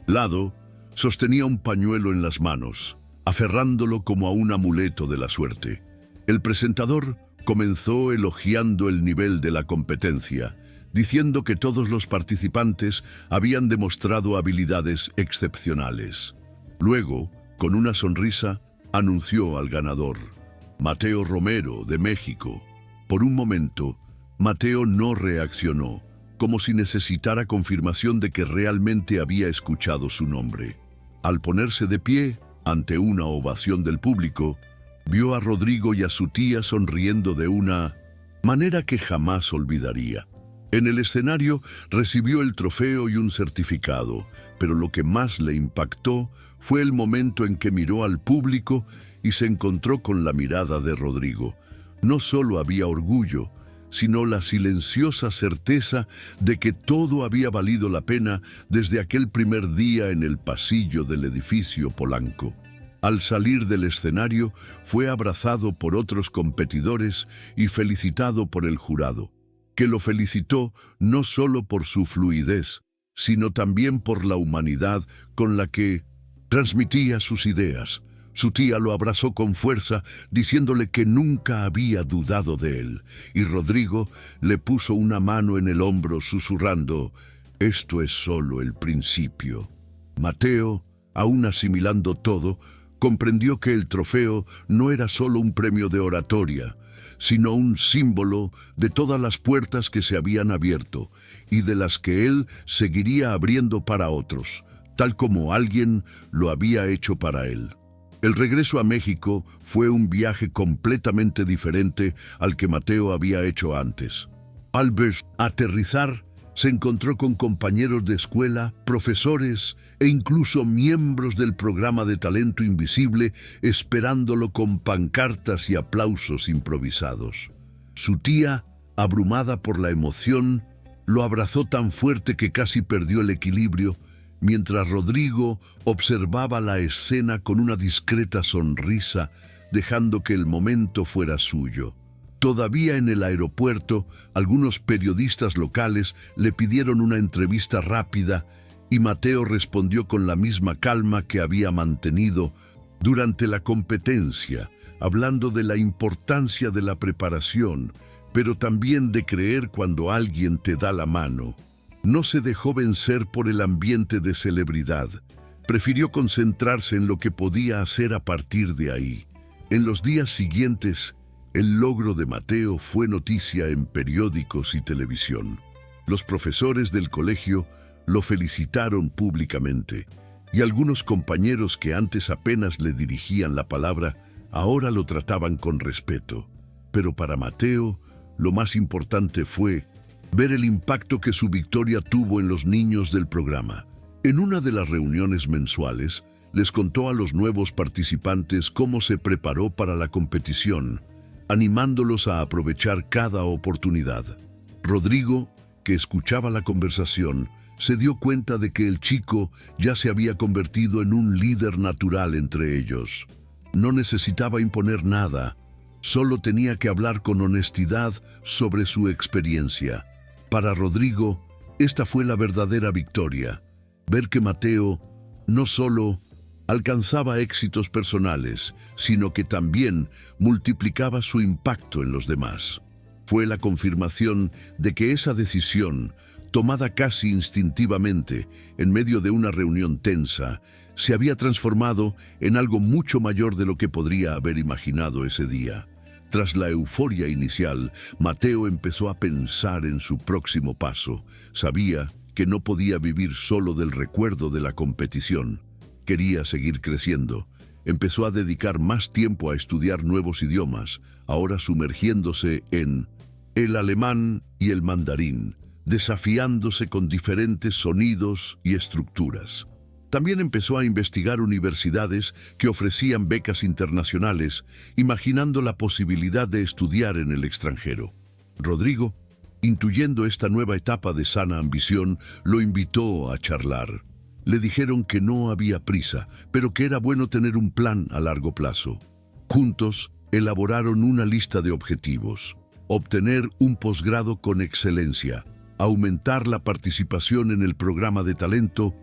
lado, sostenía un pañuelo en las manos, aferrándolo como a un amuleto de la suerte. El presentador comenzó elogiando el nivel de la competencia, diciendo que todos los participantes habían demostrado habilidades excepcionales. Luego, con una sonrisa, anunció al ganador, Mateo Romero, de México. Por un momento, Mateo no reaccionó, como si necesitara confirmación de que realmente había escuchado su nombre. Al ponerse de pie, ante una ovación del público, vio a Rodrigo y a su tía sonriendo de una manera que jamás olvidaría. En el escenario recibió el trofeo y un certificado, pero lo que más le impactó fue el momento en que miró al público y se encontró con la mirada de Rodrigo. No solo había orgullo, sino la silenciosa certeza de que todo había valido la pena desde aquel primer día en el pasillo del edificio Polanco. Al salir del escenario, fue abrazado por otros competidores y felicitado por el jurado, que lo felicitó no solo por su fluidez, sino también por la humanidad con la que transmitía sus ideas. Su tía lo abrazó con fuerza, diciéndole que nunca había dudado de él, y Rodrigo le puso una mano en el hombro, susurrando, «Esto es solo el principio». Mateo, aún asimilando todo, comprendió que el trofeo no era solo un premio de oratoria, sino un símbolo de todas las puertas que se habían abierto y de las que él seguiría abriendo para otros, tal como alguien lo había hecho para él. El regreso a México fue un viaje completamente diferente al que Mateo había hecho antes. Al aterrizar, se encontró con compañeros de escuela, profesores e incluso miembros del programa de Talento Invisible esperándolo con pancartas y aplausos improvisados. Su tía, abrumada por la emoción, lo abrazó tan fuerte que casi perdió el equilibrio, mientras Rodrigo observaba la escena con una discreta sonrisa, dejando que el momento fuera suyo. Todavía en el aeropuerto, algunos periodistas locales le pidieron una entrevista rápida y Mateo respondió con la misma calma que había mantenido durante la competencia, hablando de la importancia de la preparación, pero también de creer cuando alguien te da la mano. No se dejó vencer por el ambiente de celebridad. Prefirió concentrarse en lo que podía hacer a partir de ahí. En los días siguientes, el logro de Mateo fue noticia en periódicos y televisión. Los profesores del colegio lo felicitaron públicamente, y algunos compañeros que antes apenas le dirigían la palabra, ahora lo trataban con respeto. Pero para Mateo, lo más importante fue ver el impacto que su victoria tuvo en los niños del programa. En una de las reuniones mensuales, les contó a los nuevos participantes cómo se preparó para la competición, animándolos a aprovechar cada oportunidad. Rodrigo, que escuchaba la conversación, se dio cuenta de que el chico ya se había convertido en un líder natural entre ellos. No necesitaba imponer nada, solo tenía que hablar con honestidad sobre su experiencia. Para Rodrigo, esta fue la verdadera victoria, ver que Mateo no solo alcanzaba éxitos personales, sino que también multiplicaba su impacto en los demás. Fue la confirmación de que esa decisión, tomada casi instintivamente en medio de una reunión tensa, se había transformado en algo mucho mayor de lo que podría haber imaginado ese día. Tras la euforia inicial, Mateo empezó a pensar en su próximo paso. Sabía que no podía vivir solo del recuerdo de la competición. Quería seguir creciendo. Empezó a dedicar más tiempo a estudiar nuevos idiomas, ahora sumergiéndose en el alemán y el mandarín, desafiándose con diferentes sonidos y estructuras. También empezó a investigar universidades que ofrecían becas internacionales, imaginando la posibilidad de estudiar en el extranjero. Rodrigo, intuyendo esta nueva etapa de sana ambición, lo invitó a charlar. Le dijeron que no había prisa, pero que era bueno tener un plan a largo plazo. Juntos, elaboraron una lista de objetivos: obtener un posgrado con excelencia, aumentar la participación en el programa de talento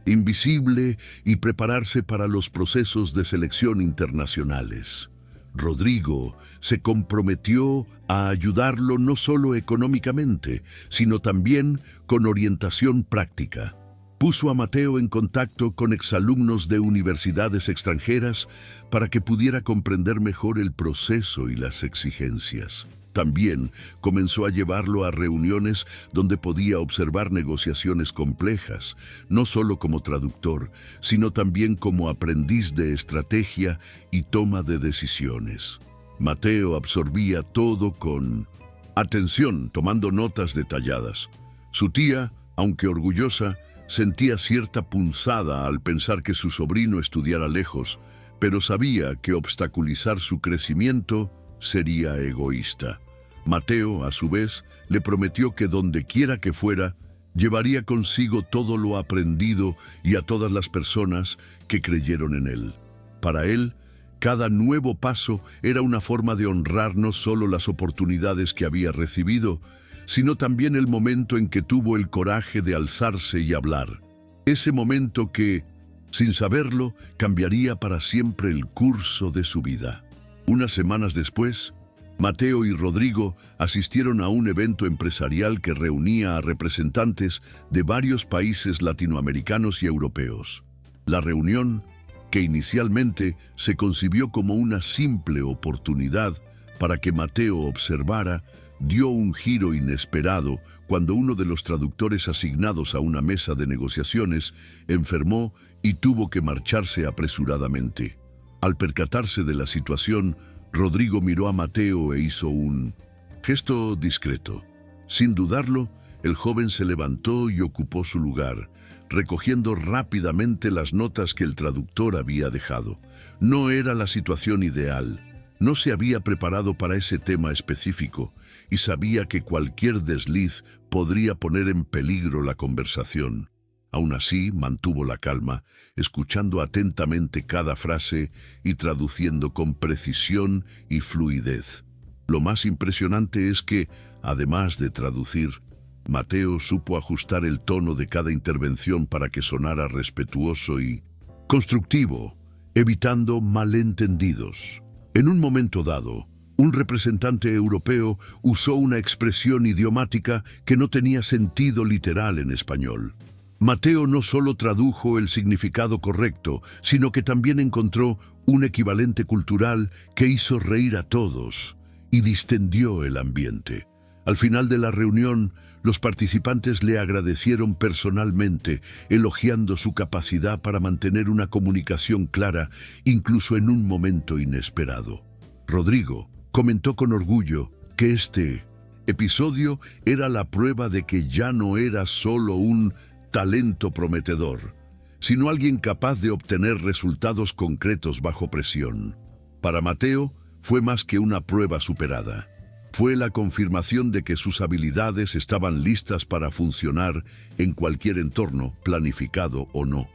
invisible y prepararse para los procesos de selección internacionales. Rodrigo se comprometió a ayudarlo no solo económicamente, sino también con orientación práctica. Puso a Mateo en contacto con exalumnos de universidades extranjeras para que pudiera comprender mejor el proceso y las exigencias. También comenzó a llevarlo a reuniones donde podía observar negociaciones complejas, no solo como traductor, sino también como aprendiz de estrategia y toma de decisiones. Mateo absorbía todo con atención, tomando notas detalladas. Su tía, aunque orgullosa, sentía cierta punzada al pensar que su sobrino estudiara lejos, pero sabía que obstaculizar su crecimiento sería egoísta. Mateo, a su vez, le prometió que donde quiera que fuera, llevaría consigo todo lo aprendido y a todas las personas que creyeron en él. Para él, cada nuevo paso era una forma de honrar no solo las oportunidades que había recibido, sino también el momento en que tuvo el coraje de alzarse y hablar. Ese momento que, sin saberlo, cambiaría para siempre el curso de su vida. Unas semanas después, Mateo y Rodrigo asistieron a un evento empresarial que reunía a representantes de varios países latinoamericanos y europeos. La reunión, que inicialmente se concibió como una simple oportunidad para que Mateo observara, dio un giro inesperado cuando uno de los traductores asignados a una mesa de negociaciones enfermó y tuvo que marcharse apresuradamente. Al percatarse de la situación, Rodrigo miró a Mateo e hizo un gesto discreto. Sin dudarlo, el joven se levantó y ocupó su lugar, recogiendo rápidamente las notas que el traductor había dejado. No era la situación ideal, No se había preparado para ese tema específico y sabía que cualquier desliz podría poner en peligro la conversación. Aún así, mantuvo la calma, escuchando atentamente cada frase y traduciendo con precisión y fluidez. Lo más impresionante es que, además de traducir, Mateo supo ajustar el tono de cada intervención para que sonara respetuoso y constructivo, evitando malentendidos. En un momento dado, un representante europeo usó una expresión idiomática que no tenía sentido literal en español. Mateo no solo tradujo el significado correcto, sino que también encontró un equivalente cultural que hizo reír a todos y distendió el ambiente. Al final de la reunión, los participantes le agradecieron personalmente, elogiando su capacidad para mantener una comunicación clara, incluso en un momento inesperado. Rodrigo comentó con orgullo que este episodio era la prueba de que ya no era solo un talento prometedor, sino alguien capaz de obtener resultados concretos bajo presión. Para Mateo, fue más que una prueba superada. Fue la confirmación de que sus habilidades estaban listas para funcionar en cualquier entorno, planificado o no.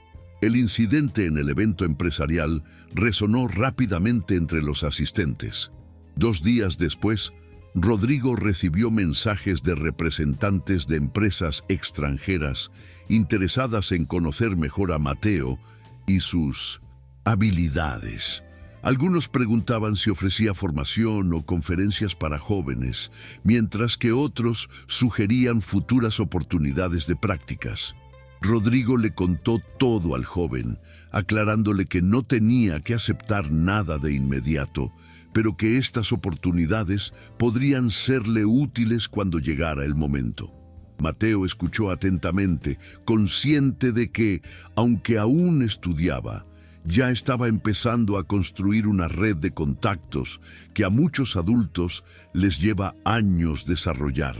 El incidente en el evento empresarial resonó rápidamente entre los asistentes. 2 días después, Rodrigo recibió mensajes de representantes de empresas extranjeras interesadas en conocer mejor a Mateo y sus habilidades. Algunos preguntaban si ofrecía formación o conferencias para jóvenes, mientras que otros sugerían futuras oportunidades de prácticas. Rodrigo le contó todo al joven, aclarándole que no tenía que aceptar nada de inmediato, pero que estas oportunidades podrían serle útiles cuando llegara el momento. Mateo escuchó atentamente, consciente de que, aunque aún estudiaba, ya estaba empezando a construir una red de contactos que a muchos adultos les lleva años desarrollar.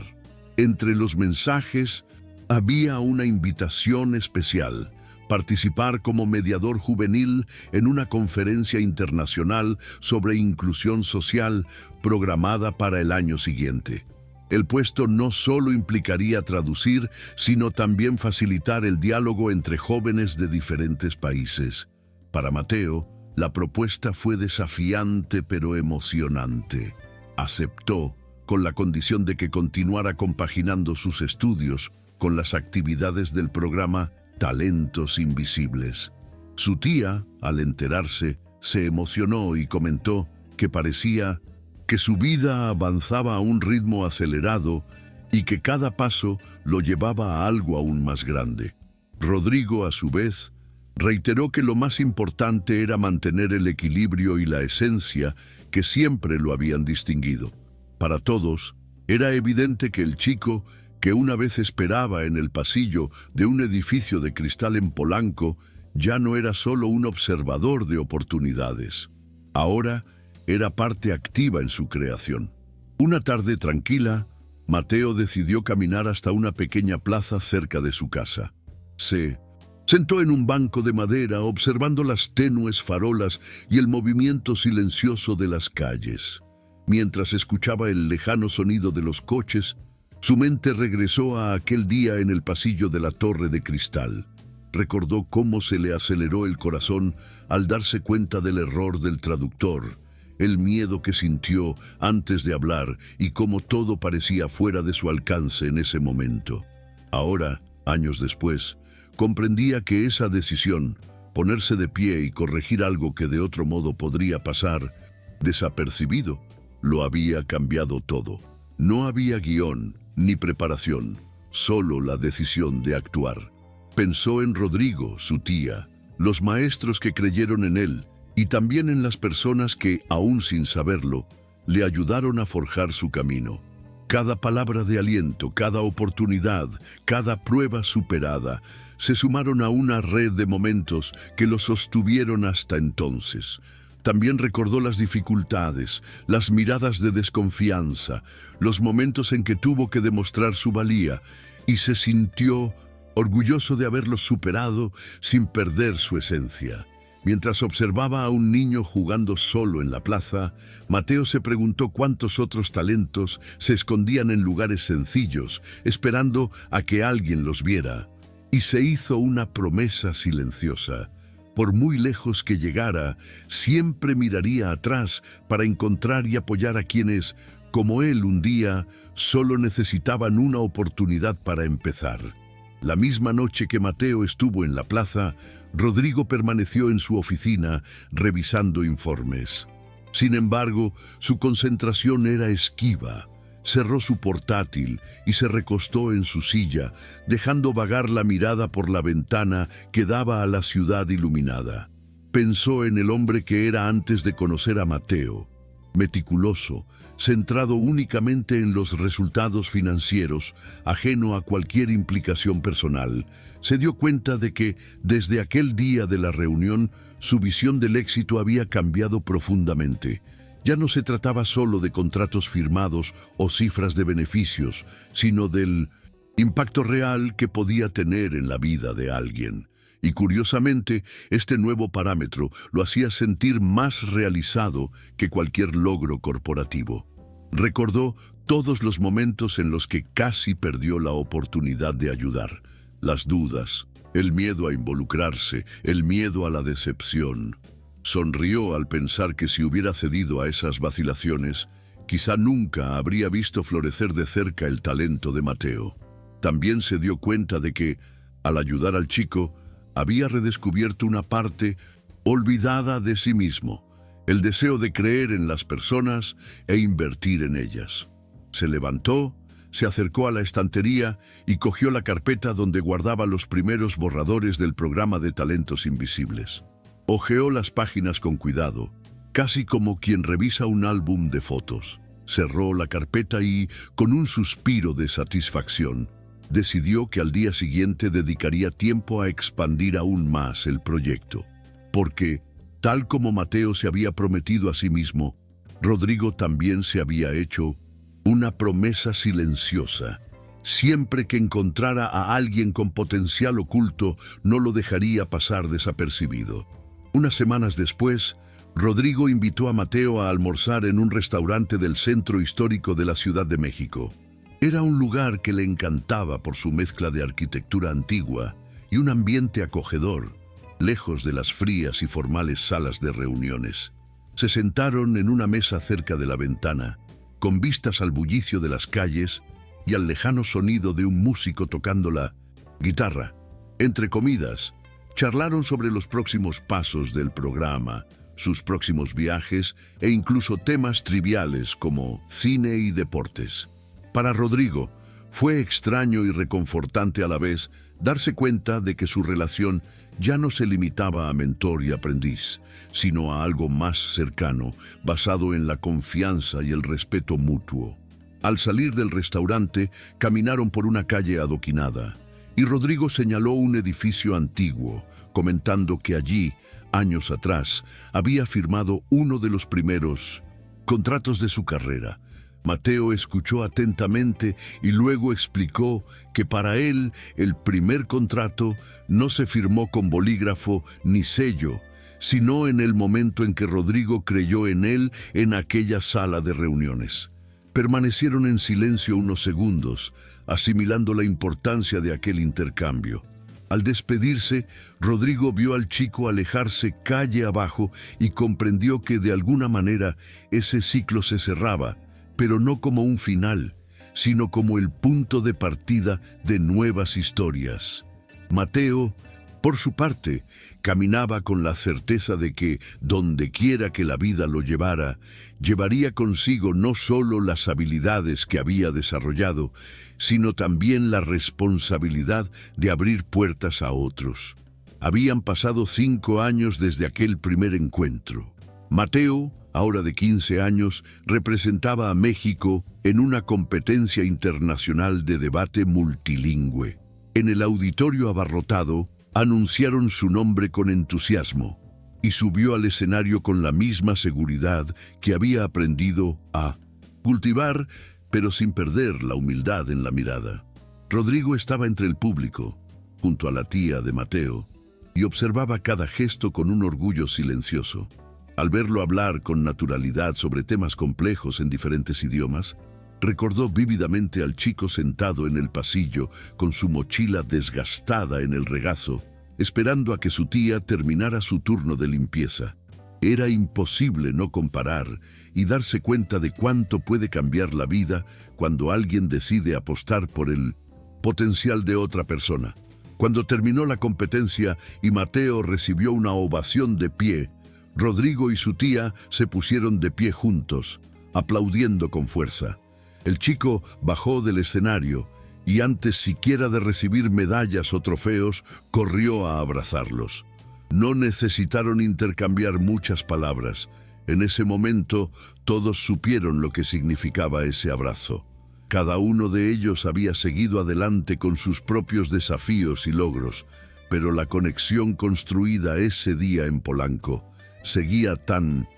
Entre los mensajes había una invitación especial: participar como mediador juvenil en una conferencia internacional sobre inclusión social programada para el año siguiente. El puesto no solo implicaría traducir, sino también facilitar el diálogo entre jóvenes de diferentes países. Para Mateo, la propuesta fue desafiante pero emocionante. Aceptó, con la condición de que continuara compaginando sus estudios con las actividades del programa Talentos Invisibles. Su tía, al enterarse, se emocionó y comentó que parecía que su vida avanzaba a un ritmo acelerado y que cada paso lo llevaba a algo aún más grande. Rodrigo, a su vez, reiteró que lo más importante era mantener el equilibrio y la esencia que siempre lo habían distinguido. Para todos, era evidente que el chico, que una vez esperaba en el pasillo de un edificio de cristal en Polanco, ya no era solo un observador de oportunidades. Ahora era parte activa en su creación. Una tarde tranquila, Mateo decidió caminar hasta una pequeña plaza cerca de su casa. Se sentó en un banco de madera observando las tenues farolas y el movimiento silencioso de las calles. Mientras escuchaba el lejano sonido de los coches, su mente regresó a aquel día en el pasillo de la Torre de Cristal. Recordó cómo se le aceleró el corazón al darse cuenta del error del traductor, el miedo que sintió antes de hablar y cómo todo parecía fuera de su alcance en ese momento. Ahora, años después, comprendía que esa decisión, ponerse de pie y corregir algo que de otro modo podría pasar desapercibido, lo había cambiado todo. No había guión ni preparación, solo la decisión de actuar. Pensó en Rodrigo, su tía, los maestros que creyeron en él y también en las personas que, aún sin saberlo, le ayudaron a forjar su camino. Cada palabra de aliento, cada oportunidad, cada prueba superada, se sumaron a una red de momentos que lo sostuvieron hasta entonces. También recordó las dificultades, las miradas de desconfianza, los momentos en que tuvo que demostrar su valía y se sintió orgulloso de haberlos superado sin perder su esencia. Mientras observaba a un niño jugando solo en la plaza, Mateo se preguntó cuántos otros talentos se escondían en lugares sencillos, esperando a que alguien los viera. Y se hizo una promesa silenciosa. Por muy lejos que llegara, siempre miraría atrás para encontrar y apoyar a quienes, como él un día, solo necesitaban una oportunidad para empezar. La misma noche que Mateo estuvo en la plaza, Rodrigo permaneció en su oficina revisando informes. Sin embargo, su concentración era esquiva. Cerró su portátil y se recostó en su silla, dejando vagar la mirada por la ventana que daba a la ciudad iluminada. Pensó en el hombre que era antes de conocer a Mateo, meticuloso, centrado únicamente en los resultados financieros, ajeno a cualquier implicación personal. Se dio cuenta de que, desde aquel día de la reunión, su visión del éxito había cambiado profundamente. Ya no se trataba solo de contratos firmados o cifras de beneficios, sino del impacto real que podía tener en la vida de alguien. Y curiosamente, este nuevo parámetro lo hacía sentir más realizado que cualquier logro corporativo. Recordó todos los momentos en los que casi perdió la oportunidad de ayudar. Las dudas, el miedo a involucrarse, el miedo a la decepción. Sonrió al pensar que si hubiera cedido a esas vacilaciones, quizá nunca habría visto florecer de cerca el talento de Mateo. También se dio cuenta de que, al ayudar al chico, había redescubierto una parte olvidada de sí mismo, el deseo de creer en las personas e invertir en ellas. Se levantó, se acercó a la estantería y cogió la carpeta donde guardaba los primeros borradores del programa de talentos invisibles. Hojeó las páginas con cuidado, casi como quien revisa un álbum de fotos. Cerró la carpeta y, con un suspiro de satisfacción, decidió que al día siguiente dedicaría tiempo a expandir aún más el proyecto. Porque, tal como Mateo se había prometido a sí mismo, Rodrigo también se había hecho una promesa silenciosa. Siempre que encontrara a alguien con potencial oculto, no lo dejaría pasar desapercibido. Unas semanas después, Rodrigo invitó a Mateo a almorzar en un restaurante del centro histórico de la Ciudad de México. Era un lugar que le encantaba por su mezcla de arquitectura antigua y un ambiente acogedor, lejos de las frías y formales salas de reuniones. Se sentaron en una mesa cerca de la ventana, con vistas al bullicio de las calles y al lejano sonido de un músico tocando la guitarra. Entre comidas, charlaron sobre los próximos pasos del programa, sus próximos viajes e incluso temas triviales como cine y deportes. Para Rodrigo, fue extraño y reconfortante a la vez darse cuenta de que su relación ya no se limitaba a mentor y aprendiz, sino a algo más cercano, basado en la confianza y el respeto mutuo. Al salir del restaurante, caminaron por una calle adoquinada, y Rodrigo señaló un edificio antiguo, comentando que allí, años atrás, había firmado uno de los primeros contratos de su carrera. Mateo escuchó atentamente y luego explicó que para él el primer contrato no se firmó con bolígrafo ni sello, sino en el momento en que Rodrigo creyó en él en aquella sala de reuniones. Permanecieron en silencio unos segundos, asimilando la importancia de aquel intercambio. Al despedirse, Rodrigo vio al chico alejarse calle abajo y comprendió que de alguna manera ese ciclo se cerraba, pero no como un final, sino como el punto de partida de nuevas historias. Mateo, por su parte, caminaba con la certeza de que, donde quiera que la vida lo llevara, llevaría consigo no solo las habilidades que había desarrollado, sino también la responsabilidad de abrir puertas a otros. Habían pasado 5 años desde aquel primer encuentro. Mateo, ahora de 15 años, representaba a México en una competencia internacional de debate multilingüe. En el auditorio abarrotado, anunciaron su nombre con entusiasmo y subió al escenario con la misma seguridad que había aprendido a cultivar, pero sin perder la humildad en la mirada. Rodrigo estaba entre el público, junto a la tía de Mateo, y observaba cada gesto con un orgullo silencioso. Al verlo hablar con naturalidad sobre temas complejos en diferentes idiomas, recordó vívidamente al chico sentado en el pasillo con su mochila desgastada en el regazo, esperando a que su tía terminara su turno de limpieza. Era imposible no comparar y darse cuenta de cuánto puede cambiar la vida cuando alguien decide apostar por el potencial de otra persona. Cuando terminó la competencia y Mateo recibió una ovación de pie, Rodrigo y su tía se pusieron de pie juntos, aplaudiendo con fuerza. El chico bajó del escenario y antes siquiera de recibir medallas o trofeos, corrió a abrazarlos. No necesitaron intercambiar muchas palabras. En ese momento, todos supieron lo que significaba ese abrazo. Cada uno de ellos había seguido adelante con sus propios desafíos y logros, pero la conexión construida ese día en Polanco seguía tan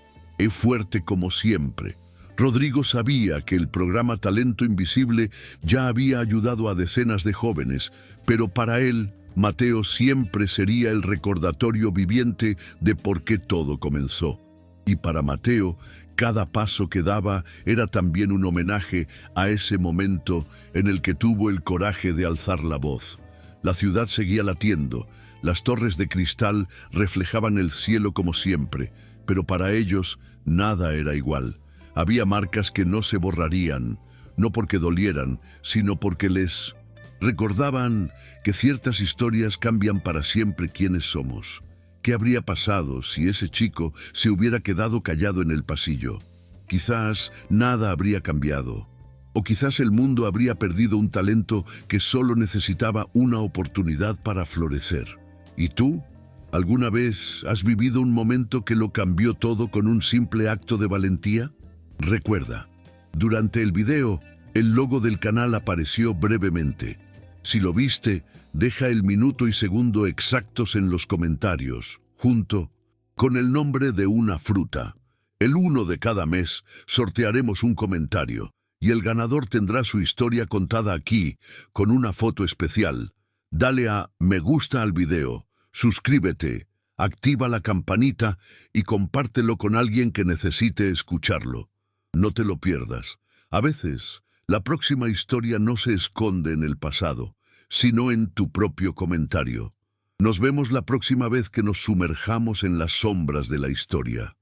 fuerte como siempre. Rodrigo sabía que el programa Talento Invisible ya había ayudado a decenas de jóvenes, pero para él, Mateo siempre sería el recordatorio viviente de por qué todo comenzó. Y para Mateo, cada paso que daba era también un homenaje a ese momento en el que tuvo el coraje de alzar la voz. La ciudad seguía latiendo, las torres de cristal reflejaban el cielo como siempre, pero para ellos nada era igual. Había marcas que no se borrarían, no porque dolieran, sino porque les recordaban que ciertas historias cambian para siempre quiénes somos. ¿Qué habría pasado si ese chico se hubiera quedado callado en el pasillo? Quizás nada habría cambiado. O quizás el mundo habría perdido un talento que solo necesitaba una oportunidad para florecer. ¿Y tú? ¿Alguna vez has vivido un momento que lo cambió todo con un simple acto de valentía? Recuerda, durante el video, el logo del canal apareció brevemente. Si lo viste, deja el minuto y segundo exactos en los comentarios, junto con el nombre de una fruta. El 1 de cada mes sortearemos un comentario y el ganador tendrá su historia contada aquí con una foto especial. Dale a me gusta al video, suscríbete, activa la campanita y compártelo con alguien que necesite escucharlo. No te lo pierdas. A veces, la próxima historia no se esconde en el pasado, sino en tu propio comentario. Nos vemos la próxima vez que nos sumerjamos en las sombras de la historia.